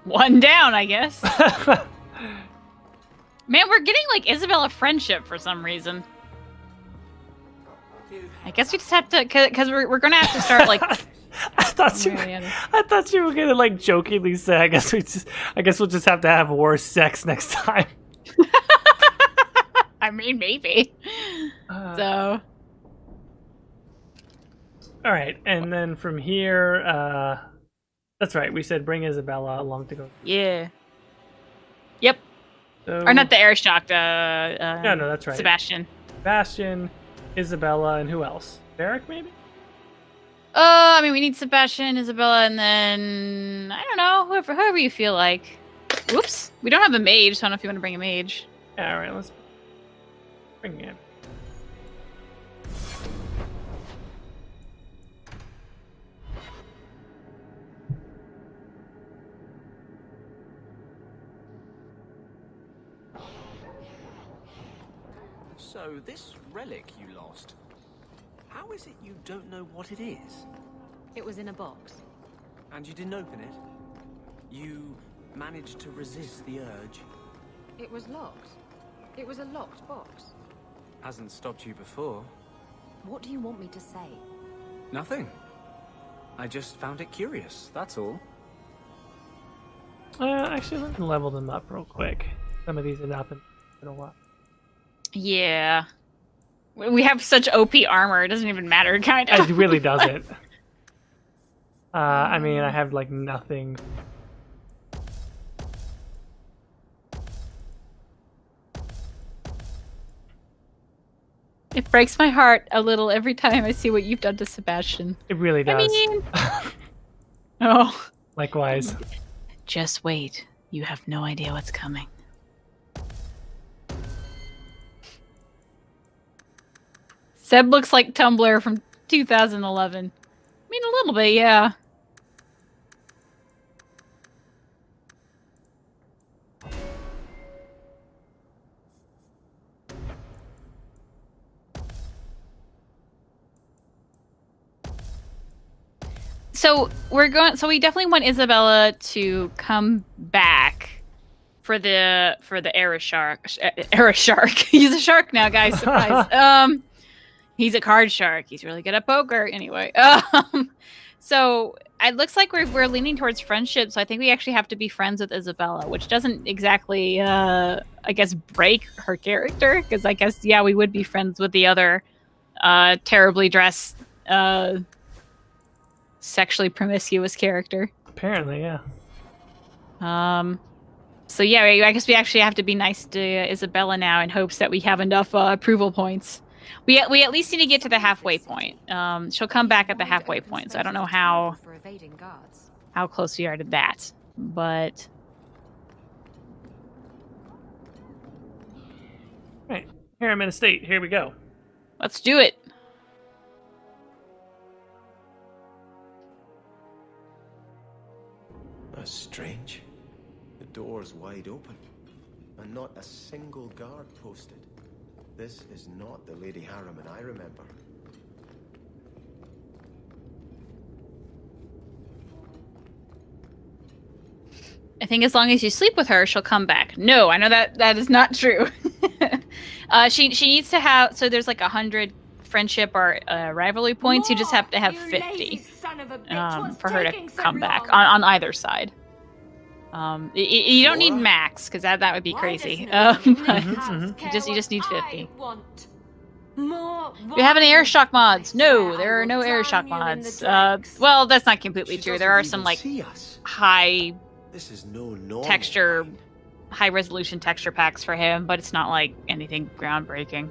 One down, I guess. Man, we're getting like Isabella friendship for some reason. I guess we just have to, because we're gonna have to start like. I thought you were gonna like jokingly say, I guess we'll just have to have worse sex next time. I mean, maybe. So. All right, and then from here, that's right. We said bring Isabella along to go. Yeah. Yep. So, or not the air shocked. no, that's right. Sebastian, Isabella, and who else? Derek, maybe? I mean, we need Sebastian, Isabella, and then I don't know, whoever you feel like. Whoops, we don't have a mage, so I don't know if you want to bring a mage. Yeah, all right, let's bring him. So, this relic you lost, how is it you don't know what it is? It was in a box. And you didn't open it? You managed to resist the urge? It was locked. It was a locked box. Hasn't stopped you before. What do you want me to say? Nothing. I just found it curious, that's all. Actually, let me level them up real quick. Some of these have not been in a while. Yeah. We have such OP armor, it doesn't even matter, kind of. It really doesn't. I mean, I have, like, nothing. It breaks my heart a little every time I see what you've done to Sebastian. It really does. I mean... Oh. Likewise. Just wait. You have no idea what's coming. Seb looks like Tumblr from 2011. I mean, a little bit, yeah. So we definitely want Isabella to come back for the Era Shark. He's a shark now, guys. Surprise. He's a card shark. He's really good at poker. Anyway, so it looks like we're leaning towards friendship. So I think we actually have to be friends with Isabella, which doesn't exactly, I guess, break her character. Because I guess, yeah, we would be friends with the other terribly dressed, sexually promiscuous character. Apparently, yeah. So yeah, I guess we actually have to be nice to Isabella now in hopes that we have enough approval points. We at least need to get to the halfway point. She'll come back at the halfway point, so I don't know how close we are to that. But right, Harriman Estate. Here we go. Let's do it. That's strange. The door's wide open, and not a single guard posted. This is not the Lady Harriman I remember. I think as long as you sleep with her, she'll come back. No, I know that is not true. She needs to have, so there's like 100 friendship or rivalry points. You just have to have 50. Son of a for her to come back on either side. You don't need max because that would be crazy. But you just need 50. Do you have any air shock mods? No, there are no air shock mods. Well, that's not completely true. There are some like high texture, high resolution texture packs for him, but it's not like anything groundbreaking.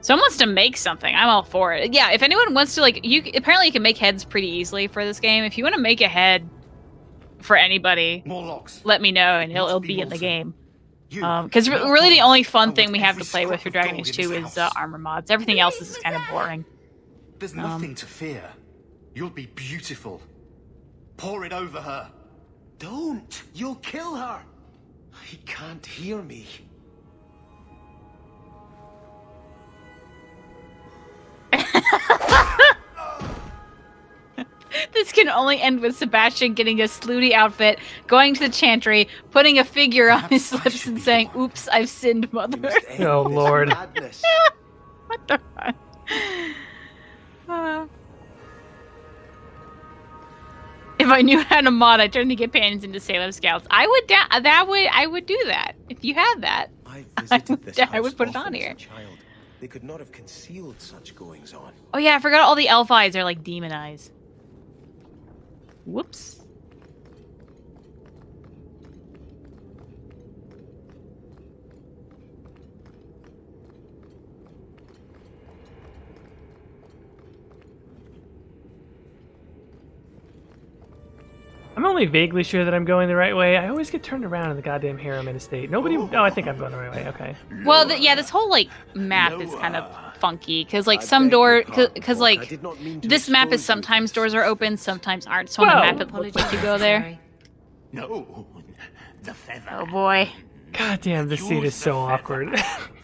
Someone wants to make something. I'm all for it. Yeah, if anyone wants to, like, apparently you can make heads pretty easily for this game. If you want to make a head for anybody, let me know and it'll be in the game. Because really the only fun thing we have to play with for Dragon Age 2 is armor mods. Everything else is kind of boring. There's nothing to fear. You'll be beautiful. Pour it over her. Don't! You'll kill her! He can't hear me. This can only end with Sebastian getting a slutty outfit, going to the chantry, putting a figure on his lips and saying, "Oops, I've sinned, mother." Oh, Lord. What the fuck? If I knew how to mod, I'd turn the companions into Salem Scouts. I would do that. If you had that, I would put it on here. They could not have concealed such goings on. Oh yeah, I forgot all the elf eyes are like demon eyes. Whoops. I'm only vaguely sure that I'm going the right way. I always get turned around in the goddamn harem in a state. Nobody... Oh, I think I'm going the right way. Okay. Well, this whole, like, map is kind of funky. Because, like, some door... Because, like, this map is sometimes doors are open, sometimes aren't. So on the map, it looks like you go there. No, the feather. Oh, boy. Goddamn, this seat is so awkward.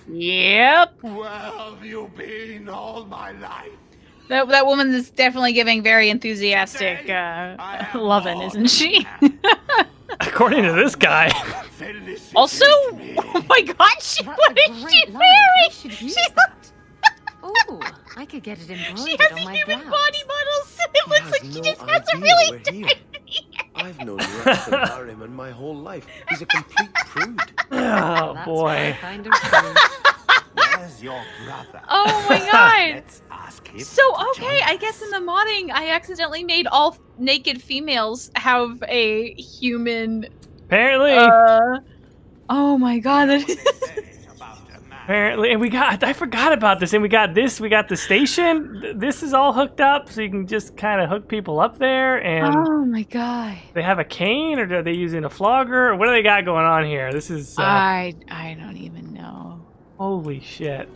Yep. Where have you been all my life? That woman is definitely giving very enthusiastic lovin', isn't she? According to this guy. Also, oh my god, what is she wearing? Oh, I could get it embroidered she has on my human blouse. body models. It looks like she just has a really tiny... I've known Russell Harriman my whole life. He's a complete prude. Oh, boy. Kind of prude. Where's your brother? Oh my god. Let's ask him. So, okay, I guess in the modding, I accidentally made all naked females have a human... Apparently. Oh my god. Apparently. And I forgot about this. And we got the station. This is all hooked up, so you can just kind of hook people up there. And oh my god. They have a cane, or are they using a flogger? Or what do they got going on here? This is... I don't even know. Holy shit.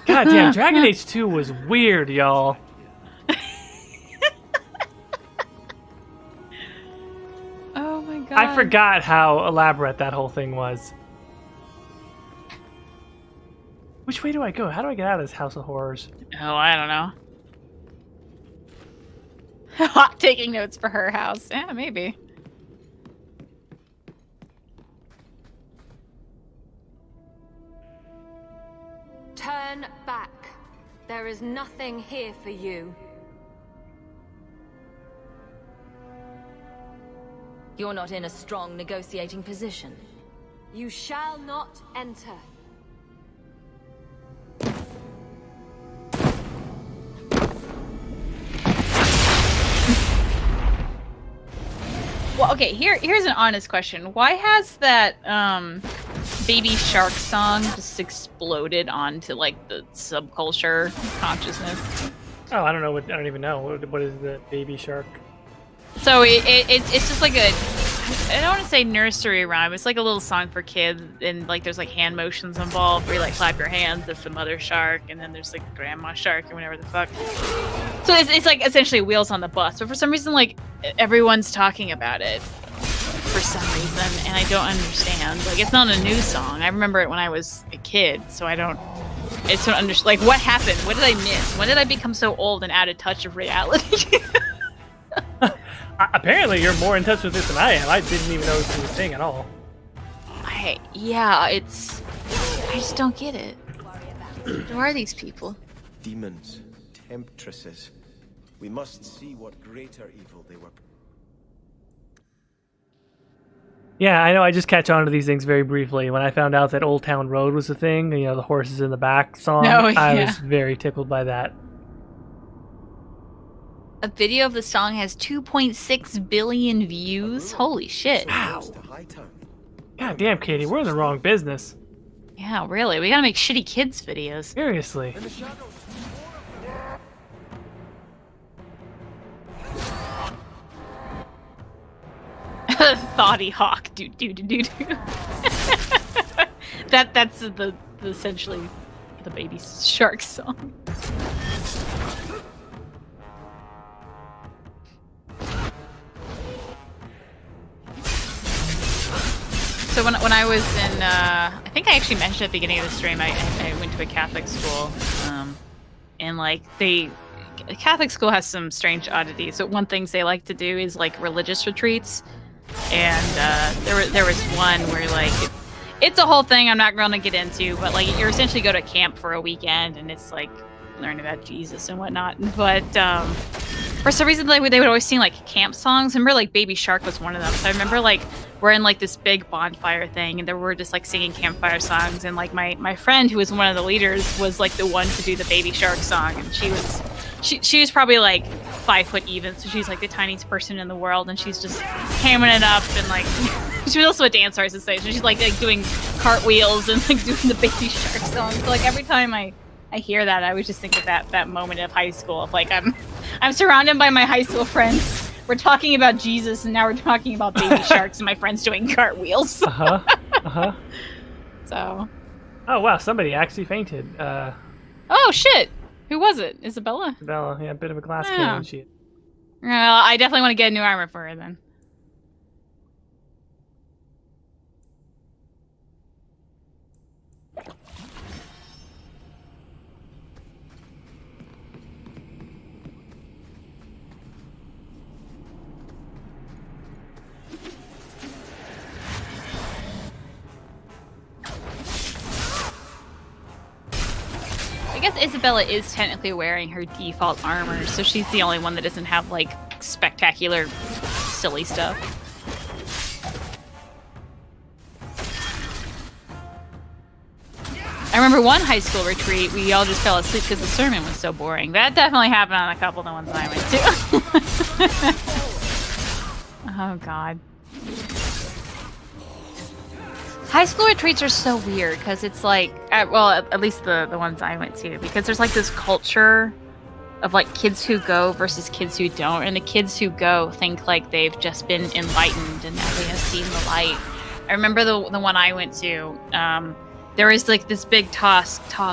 Goddamn, Dragon Age 2 was weird, y'all. Oh my god. I forgot how elaborate that whole thing was. Which way do I go? How do I get out of this House of Horrors? Oh, I don't know. Taking notes for her house. Yeah, maybe. Turn back. There is nothing here for you. You're not in a strong negotiating position. You shall not enter. Well, okay, here's an honest question. Why has that Baby Shark song just exploded onto like the subculture consciousness? Oh, I don't know. I don't even know. What is the Baby Shark? So it's just like a, I don't want to say nursery rhyme. It's like a little song for kids, and like there's like hand motions involved where you like clap your hands. That's the mother shark, and then there's like grandma shark or whatever the fuck. So it's like essentially Wheels on the Bus, but for some reason like everyone's talking about it for some reason, and I don't understand. Like it's not a new song. I remember it when I was a kid, so I don't. It's don't understand. Like what happened? What did I miss? When did I become so old and out of touch of reality? Apparently, you're more in touch with this than I am. I didn't even know this was a thing at all. Yeah, it's... I just don't get it. Who are these people? Demons, temptresses. We must see what greater evil they were. Yeah, I know. I just catch on to these things very briefly. When I found out that Old Town Road was a thing, the horses in the back song, Oh, yeah. I was very tickled by that. A video of the song has 2.6 billion views. Holy shit. Wow. God damn, Caitie, we're in the wrong business. Yeah, really. We gotta make shitty kids videos. Seriously. Thoughty Hawk. Do. That's the essentially the Baby Shark song. So when I was in, I think I actually mentioned at the beginning of the stream, I went to a Catholic school, and like Catholic school has some strange oddities. So one things they like to do is like religious retreats, and there was one where like it's a whole thing I'm not going to get into, but like you essentially go to camp for a weekend, and it's like learn about Jesus and whatnot. But for some reason, like they would always sing like camp songs. I remember like Baby Shark was one of them. So I remember like we're in like this big bonfire thing, and then we're just like singing campfire songs. And like my friend, who was one of the leaders, was like the one to do the Baby Shark song, and she was probably like 5 foot even, so she's like the tiniest person in the world, and she's just hamming it up, and like she was also a dancer, I should say. So she's like doing cartwheels and like doing the Baby Shark song. So like every time I hear that, I always just think of that moment of high school of like I'm surrounded by my high school friends. We're talking about Jesus, and now we're talking about baby sharks, and my friend's doing cartwheels. So. Oh wow, somebody actually fainted. Oh shit! Who was it? Isabella? Isabella, yeah, a bit of a glass cannon. She. Well, I definitely want to get new armor for her then. I guess Isabella is technically wearing her default armor, so she's the only one that doesn't have, like, spectacular, silly stuff. I remember one high school retreat, we all just fell asleep because the sermon was so boring. That definitely happened on a couple of the ones I went to. Oh, God. High school retreats are so weird because it's like, well, at least the ones I went to, because there's like this culture of like kids who go versus kids who don't, and the kids who go think like they've just been enlightened and now they have seen the light. I remember the one I went to, there was like this big talk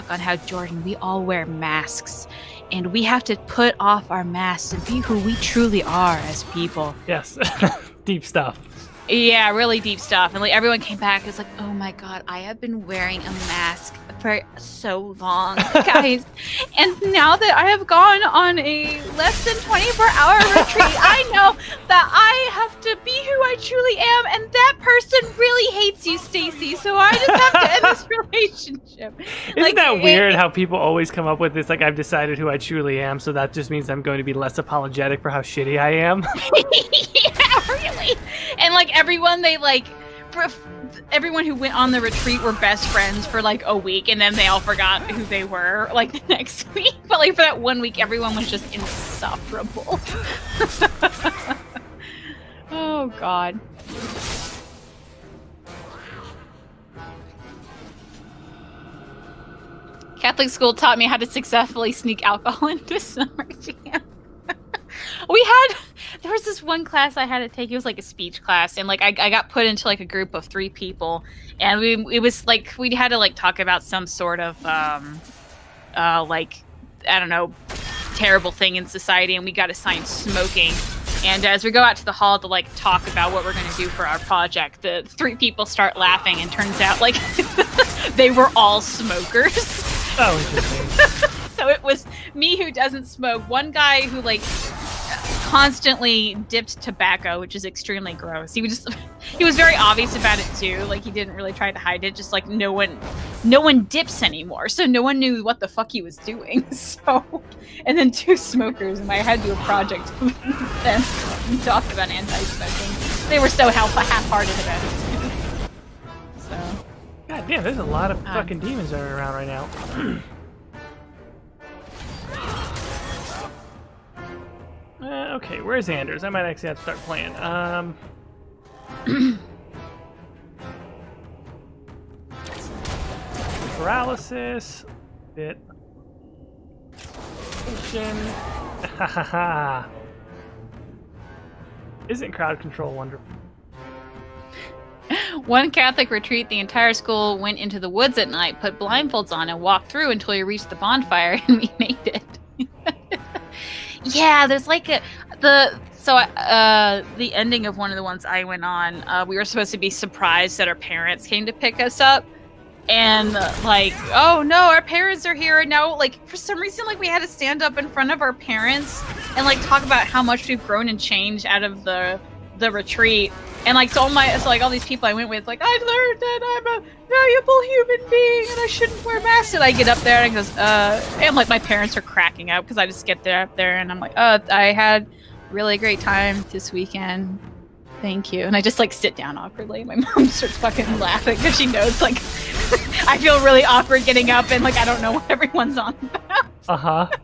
on how, Jordan, we all wear masks and we have to put off our masks and be who we truly are as people. Yes, deep stuff. Yeah, really deep stuff. And like everyone came back, it's like, oh my God, I have been wearing a mask for so long, guys. And now that I have gone on a less than 24-hour retreat, I know that I have to be who I truly am, and that person really hates you, Stacy. So I just have to end this relationship. Isn't that weird how people always come up with this, like, I've decided who I truly am, so that just means I'm going to be less apologetic for how shitty I am? Yeah, really. And like everyone, everyone who went on the retreat were best friends for like a week, and then they all forgot who they were like the next week. But like for that 1 week, everyone was just insufferable. Oh God. Catholic school taught me how to successfully sneak alcohol into summer camp. There was this one class I had to take. It was like a speech class, and like I got put into like a group of 3 people, and it was like we had to like talk about some sort of like, I don't know, terrible thing in society, and we got assigned smoking. And as we go out to the hall to like talk about what we're going to do for our project, the 3 people start laughing, and turns out like they were all smokers. Oh, interesting. So it was me who doesn't smoke, one guy who like constantly dipped tobacco, which is extremely gross. He was very obvious about it too. Like he didn't really try to hide it. Just like no one no one dips anymore, so no one knew what the fuck he was doing. So, and then 2 smokers, and I had to do a project then talked about anti-smoking. They were so half-hearted about it. So, God damn, there's a lot of fucking demons running around right now. Okay, where's Anders? I might actually have to start playing. Paralysis. Bit. Isn't crowd control wonderful? one Catholic retreat, the entire school went into the woods at night, put blindfolds on, and walked through until we reached the bonfire, and we made it. Yeah, there's like the ending of one of the ones I went on, we were supposed to be surprised that our parents came to pick us up. And like, oh no, our parents are here now. Like, for some reason, like, we had to stand up in front of our parents and like talk about how much we've grown and changed out of the retreat. And like, so all these people I went with, like, I learned that I'm a valuable human being and I shouldn't wear masks. And I get up there and goes, and like my parents are cracking up because I just get up there and I'm like, I had a really great time this weekend. Thank you. And I just like sit down awkwardly. My mom starts fucking laughing because she knows like I feel really awkward getting up and like I don't know what everyone's on about.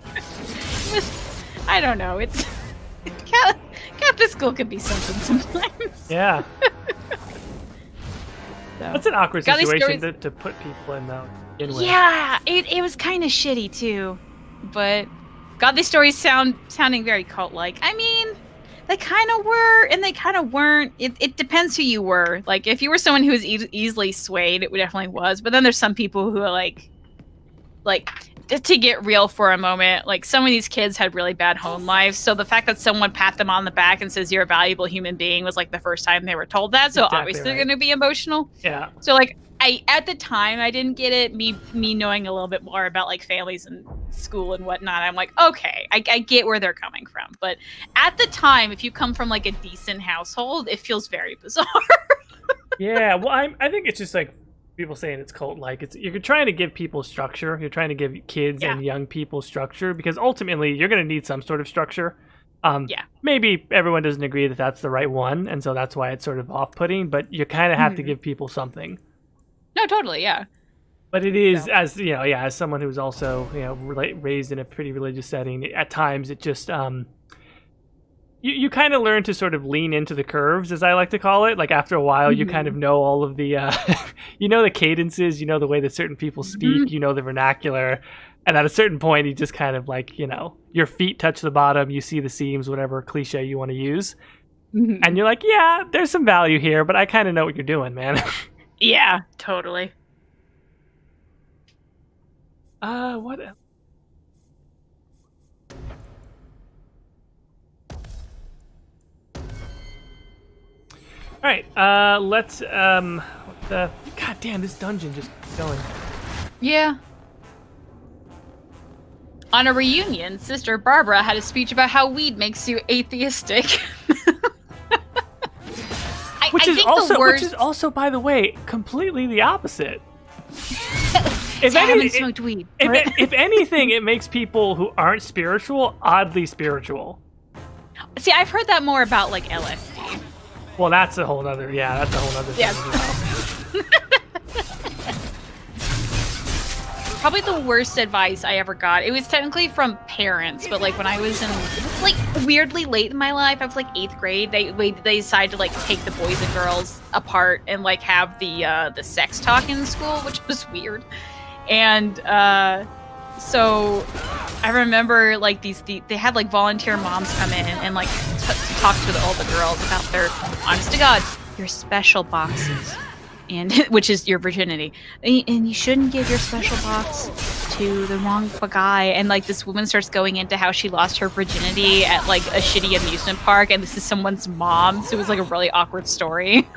I don't know. It's Catholic school could be something sometimes. Yeah. So. That's an awkward situation to put people in though. Yeah, it was kind of shitty too, but God, these stories sounding very cult-like. I mean, they kind of were, and they kind of weren't. It depends who you were. Like, if you were someone who was easily swayed, it definitely was. But then there's some people who are like, to get real for a moment, like, some of these kids had really bad home lives. So the fact that someone pat them on the back and says, you're a valuable human being was, like, the first time they were told that. So exactly obviously right. they're going to be emotional. Yeah. So, like, at the time, I didn't get it. Me knowing a little bit more about like families and school and whatnot, I'm like, okay, I get where they're coming from. But at the time, if you come from like a decent household, it feels very bizarre. Yeah, well, I think it's just like people saying it's cult-like. You're trying to give people structure. You're trying to give kids and young people structure because ultimately you're going to need some sort of structure. Maybe everyone doesn't agree that that's the right one, and so that's why it's sort of off-putting. But you kind of have to give people something. No, totally, yeah. But it is, as you know, as someone who's also raised in a pretty religious setting, at times it just you kind of learn to sort of lean into the curves, as I like to call it. Like after a while, you kind of know all of the the cadences, the way that certain people speak, the vernacular, and at a certain point, you just kind of like your feet touch the bottom, you see the seams, whatever cliche you want to use, and you're like, yeah, there's some value here, but I kind of know what you're doing, man. Yeah, totally. What else? All right, let's God damn, this dungeon just going. Yeah. On a reunion, Sister Barbara had a speech about how weed makes you atheistic. Which is also, by the way, completely the opposite. I haven't smoked weed. If anything, it makes people who aren't spiritual oddly spiritual. See, I've heard that more about like LSD. Well, that's a whole other thing as well. Probably the worst advice I ever got. It was technically from parents, but like when I was it was like weirdly late in my life. I was like 8th grade. They decided to like take the boys and girls apart and like have the sex talk in school, which was weird. And so I remember like they had like volunteer moms come in and like talk to all the girls about their, honest to God, your special boxes. And which is your virginity, and you shouldn't give your special box to the wrong guy, and like this woman starts going into how she lost her virginity at like a shitty amusement park, and this is someone's mom, so it was like a really awkward story.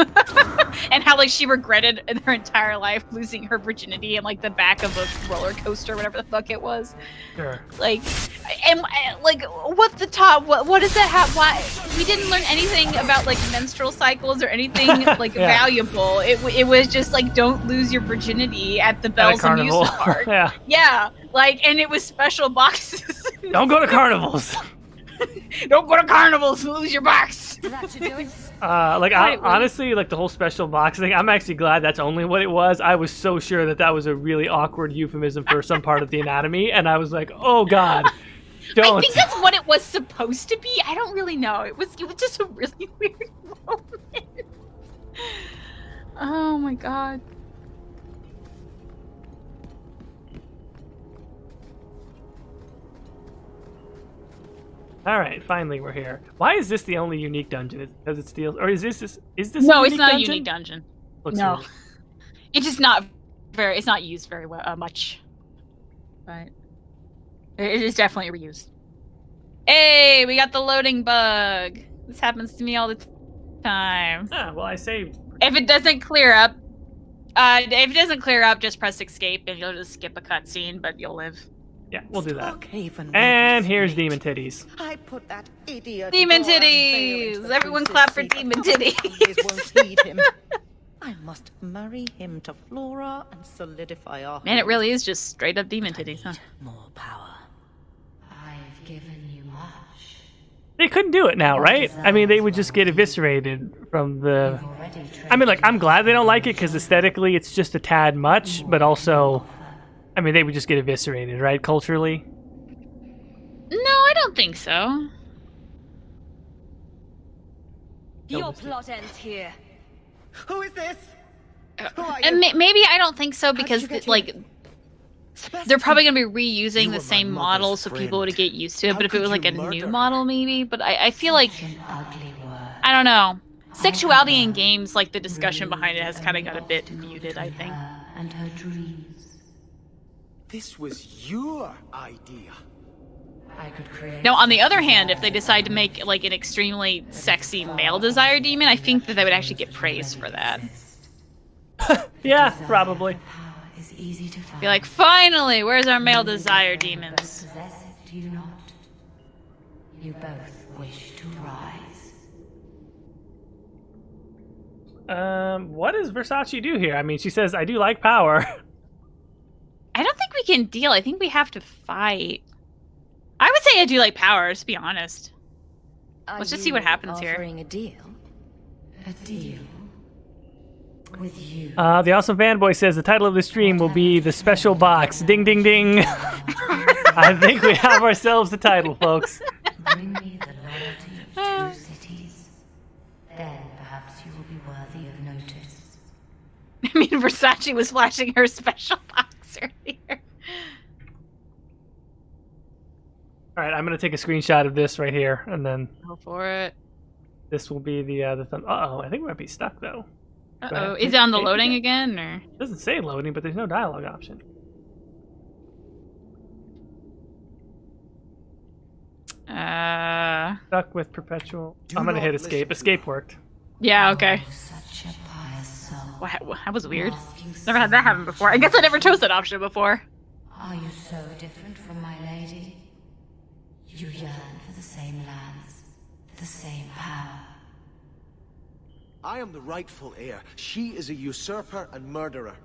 And how like she regretted in her entire life losing her virginity in like the back of a roller coaster, whatever the fuck it was. Sure. Like, and like, what the top? What does that have? Why we didn't learn anything about like menstrual cycles or anything like valuable? It was just like, don't lose your virginity at the Bell's amusement park. Yeah, like, and it was special boxes. Don't go to carnivals. Don't go to carnivals and lose your box. Honestly, like the whole special box thing, I'm actually glad that's only what it was. I was so sure that that was a really awkward euphemism for some part of the anatomy, and I was like, oh god, don't. I think that's what it was supposed to be. I don't really know. It was just a really weird moment. Oh my god. All right, finally we're here. Why is this the only unique dungeon? Is it because it steals, or is this? No, a it's not dungeon? a unique dungeon. Looks No, weird. it's just not very. It's not used very much, but it is definitely reused. Hey, we got the loading bug. This happens to me all the time. Ah, well, I say if it doesn't clear up, just press escape and you'll just skip a cutscene, but you'll live. Yeah, we'll do that. And here's Demon Titties. I put that idiot Demon Goran Bale Titties! into the Everyone princess clap for seat Demon and Titties! won't heed him. I must marry him to Flora and solidify our Man, it home. really is just straight up Demon Titties, huh? More power. I've given you much. They couldn't do it now, right? I mean, they would just get eviscerated from the... I mean, like, I'm glad they don't like it, because aesthetically it's just a tad much, but also... I mean, they would just get eviscerated, right, culturally? No, I don't think so. Your plot ends here. Who is this? Who are And you? maybe I don't think so because, like, they're probably going to be reusing the same model so people would get used to it, but if it was, like, a new model, maybe. But I feel like... I don't know. Sexuality in games, like, the discussion behind it has kind of got a bit muted, I think. And her dreams. This was your idea. I could create. Now, on the other hand, if they decide to make, like, an extremely sexy male desire demon, I think that they would actually get praised for that. Yeah, probably. Is easy to find. Be like, finally, where's our male desire demons? Possess it, do you not? You both wish to rise. What does Versace do here? I mean, she says, I do like power. I don't think we can deal. I think we have to fight. I would say I do like power, to be honest. Let's just see what happens here. Offering a deal? A deal? With you. The awesome fanboy says the title of the stream will be The Special Box. Ding, ding, ding. I think we have ourselves the title, folks. Bring me the loyalty of 2 cities. Then perhaps you will be worthy of notice. I mean, Versace was flashing her special box earlier. All right, I'm gonna take a screenshot of this right here, and then Go for it. this will be the thumb. Uh-oh, I think we might be stuck though. Uh-oh. Is it on the loading again, or? It doesn't say loading, but there's no dialogue option. Stuck with perpetual. I'm gonna hit escape. Escape worked. Yeah, okay. Such a pious soul. Wow, that was weird. Never had that happen before. I guess I never chose that option before. Are you so different from my lady? You yearn for the same lands, the same power. I am the rightful heir. She is a usurper and murderer.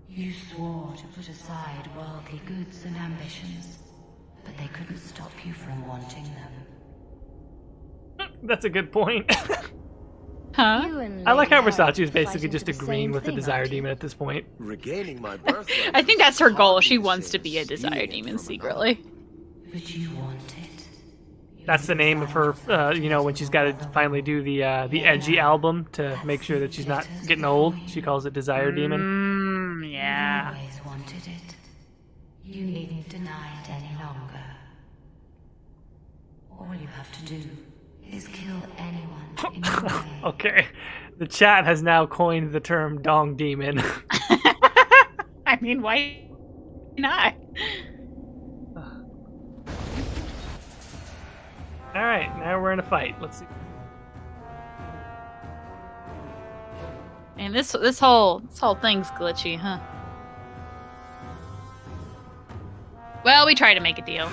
You swore to put aside worldly goods and ambitions, but they couldn't stop you from wanting them. That's a good point. Huh? I like how Versace is basically just agreeing with the desire demon at this point. Regaining my birthright. I think that's her goal. She wants to be a desire demon secretly. But you want it. That's the name of her, you know, when she's got to finally do the edgy album to make sure that she's not getting old. She calls it Desire Demon. Yeah. You always wanted it. You needn't deny it any longer. All you have to do is kill anyone in your way. Okay. The chat has now coined the term Dong Demon. I mean, why Not. All right, now we're in a fight. Let's see. And this whole thing's glitchy, huh? Well, we try to make a deal.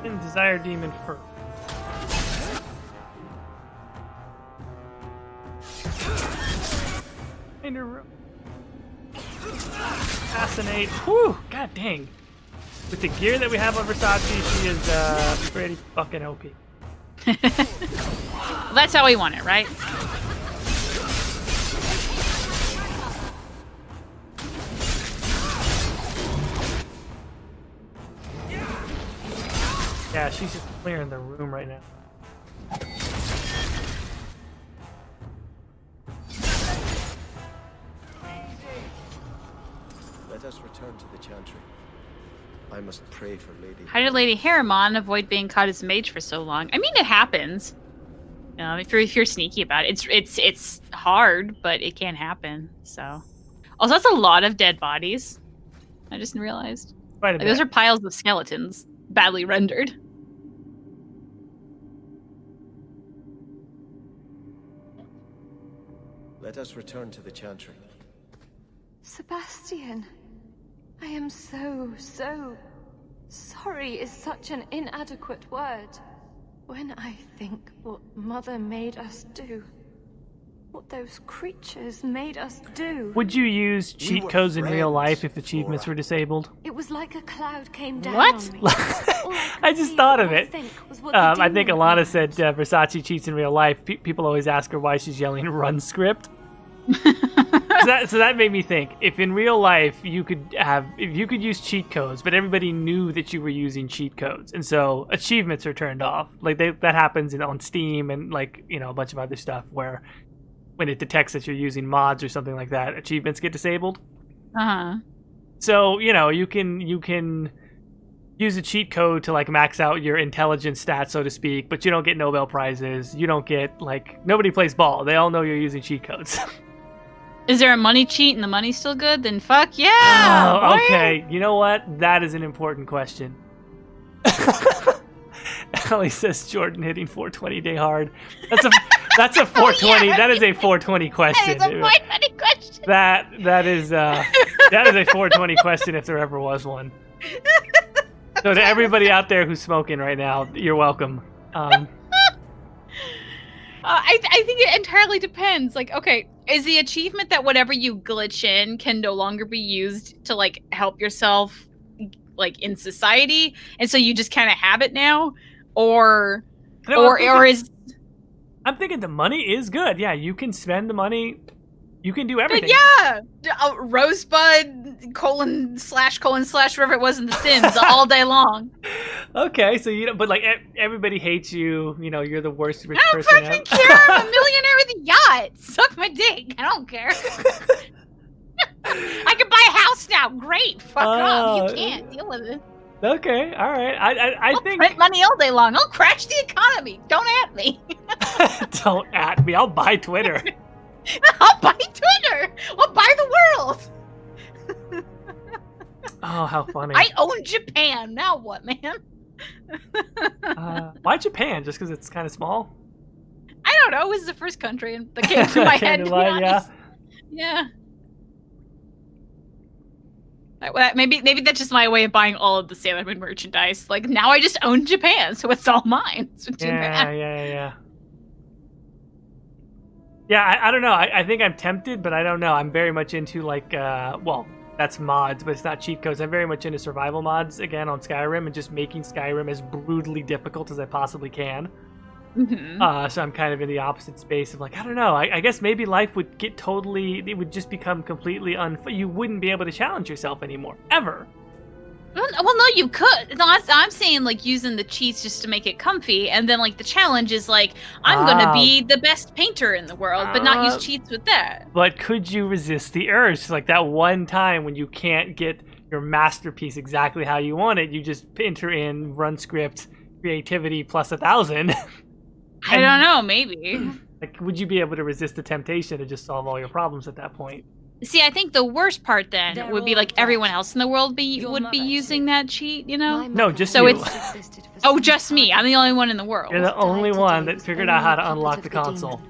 And Desire Demon first. In a row. Assassinate. Whew, god dang. With the gear that we have on Versace, she is pretty fucking OP. Well, that's how we want it, right? Yeah, she's just clearing the room right now. Let us return to the Chantry. I must pray for Lady. How did Lady Harriman avoid being caught as mage for so long? I mean, it happens. You know, if you're sneaky about it, it's hard, but it can happen. So, also that's a lot of dead bodies. I just realized. Quite a Like, bit. those are piles of skeletons, badly rendered. Let us return to the Chantry. Sebastian, I am so sorry is such an inadequate word. When I think what Mother made us do, what those creatures made us do. Would you use cheat codes in real life if achievements were disabled? It was like a cloud came down What? on me. I just thought of it. I think demon Alana said Versace cheats in real life. People always ask her why she's yelling "run script." so that made me think. If in real life you could use cheat codes, but everybody knew that you were using cheat codes, and so achievements are turned off. Like that happens on Steam and like a bunch of other stuff where when it detects that you're using mods or something like that, achievements get disabled. Uh-huh. So you can use a cheat code to like max out your intelligence stats, so to speak, but you don't get Nobel prizes. You don't get nobody plays ball. They all know you're using cheat codes. Is there a money cheat and the money's still good? Then fuck yeah! Oh, boy. okay. You know what? That is an important question. Ellie says Jordan hitting 420 day hard. That's a 420. Yeah. That is a 420 question. That is a 420 question. That is a 420 question if there ever was one. So to everybody out there who's smoking right now, you're welcome. I think it entirely depends. Like, okay, is the achievement that whatever you glitch in can no longer be used to like help yourself like in society, and so you just kind of have it now, or is I'm thinking the money is good. Yeah, you can spend the money. You can do everything. yeah, Rosebud colon slash whatever it was in The Sims all day long. Okay, so but like everybody hates you. You're the worst rich I don't person fucking ever. care. I'm a millionaire with a yacht. Suck my dick. I don't care. I can buy a house now. Great. Fuck off. You can't deal with it. Okay, all right. I I'll think print money all day long. I'll crash the economy. Don't at me. don't at me. I'll buy Twitter. I'll buy Twitter. I'll buy the world. Oh, how funny. I own Japan. Now what, man? Why Japan? Just because it's kind of small? I don't know. It was the first country that came to my head, to be honest. Yeah. Maybe that's just my way of buying all of the Sailor Moon merchandise. Like, now I just own Japan, so it's all mine. So too bad. Yeah. Yeah, I don't know. I think I'm tempted, but I don't know. I'm very much into that's mods, but it's not cheat codes. I'm very much into survival mods again on Skyrim and just making Skyrim as brutally difficult as I possibly can. Mm-hmm. So I'm kind of in the opposite space of I don't know. I guess maybe life would get it would just become completely you wouldn't be able to challenge yourself anymore, ever. Well, no, you could. No, I'm saying using the cheats just to make it comfy, and then the challenge is I'm gonna be the best painter in the world, but not use cheats with that. But could you resist the urge? That one time when you can't get your masterpiece exactly how you want it, you just enter in run script creativity plus 1,000. I don't know, maybe. Like, would you be able to resist the temptation to just solve all your problems at that point? See, I think the worst part then would be like everyone else in the world would be using that cheat, you know? No, just so you. Oh, just me. I'm the only one in the world. You're the only one that figured out how to unlock the console.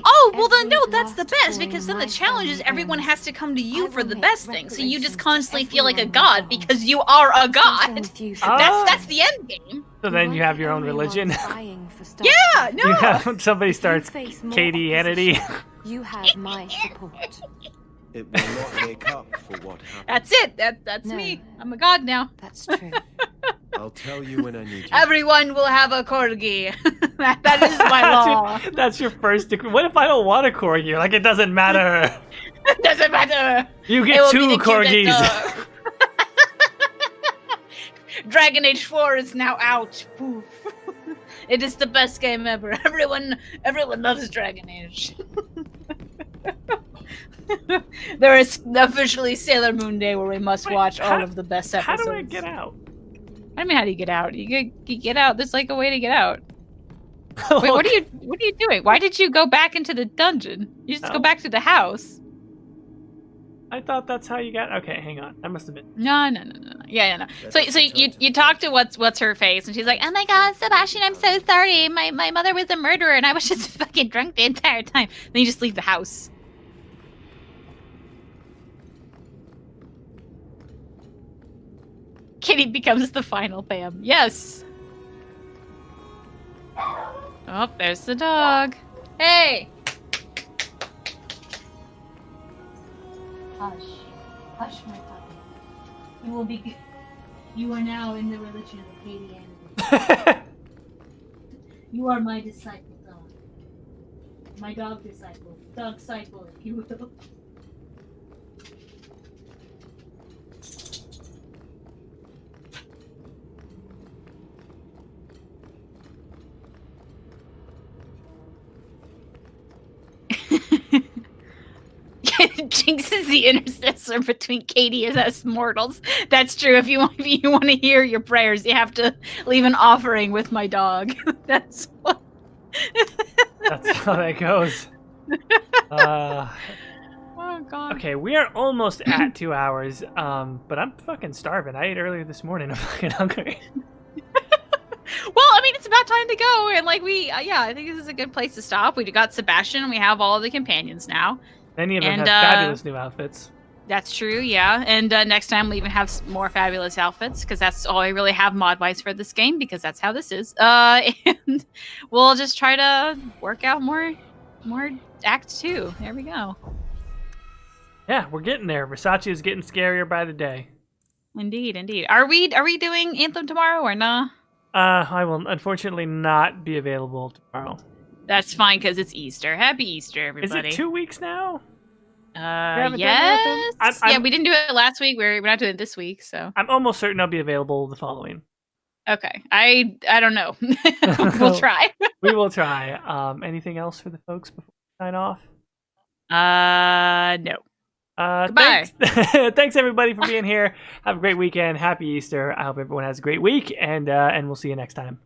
Oh, well then no, that's the best, because then the challenge is everyone has to come to you for the best thing, so you just constantly feel like a god because you are a god. That's the end game. So then you have your own religion. Yeah, no. You have, somebody starts Caitie-anity. You have my support. It will not make up for what happened. That's it. That's me. I'm a god now. That's true. I'll tell you when I need you. Everyone will have a corgi. that is my law. That's your first decree. What if I don't want a corgi? Like, it doesn't matter. It doesn't matter. You get 2 corgis. Dragon Age 4 is now out. Poof. It is the best game ever. Everyone loves Dragon Age. There is officially Sailor Moon Day where we must watch all of the best episodes. How do I get out? I mean, how do you get out? You get out. There's like a way to get out. Wait, what are you doing? Why did you go back into the dungeon? You just go back to the house. I thought that's how you got. Okay, hang on. That must have been. No. Yeah, no. So you talk to what's her face, and she's like, "Oh my God, Sebastian, I'm so sorry. My mother was a murderer, and I was just fucking drunk the entire time." Then you just leave the house. Kitty becomes the final Pam. Yes. Oh, there's the dog. Hey. Hush. Hush, my puppy. You will be good. You are now in the religion of Caitie. You are my disciple, dog. My dog disciple. Dog disciple, if you will. Jinx is the intercessor between Caitie and us mortals. That's true. If you want to hear your prayers, you have to leave an offering with my dog. That's what. That's how that goes. Oh God. Okay, we are almost at 2 hours. But I'm fucking starving. I ate earlier this morning. I'm fucking hungry. Well, I mean, it's about time to go, and like I think this is a good place to stop. We got Sebastian, and we have all of the companions now. Many of them have fabulous new outfits. That's true, yeah. And next time we even have more fabulous outfits, because that's all I really have mod-wise for this game, because that's how this is. And we'll just try to work out more Act 2. There we go. Yeah, we're getting there. Versace is getting scarier by the day. Indeed. Are we doing Anthem tomorrow or nah? I will unfortunately not be available tomorrow. That's fine, because it's Easter. Happy Easter, everybody. Is it 2 weeks now? Yes. Yeah, we didn't do it last week. We're not doing it this week, so. I'm almost certain I'll be available the following. Okay. I don't know. We'll try. We will try. Anything else for the folks before we sign off? No. Goodbye. Thanks everybody for being here. Have a great weekend. Happy Easter. I hope everyone has a great week, and we'll see you next time.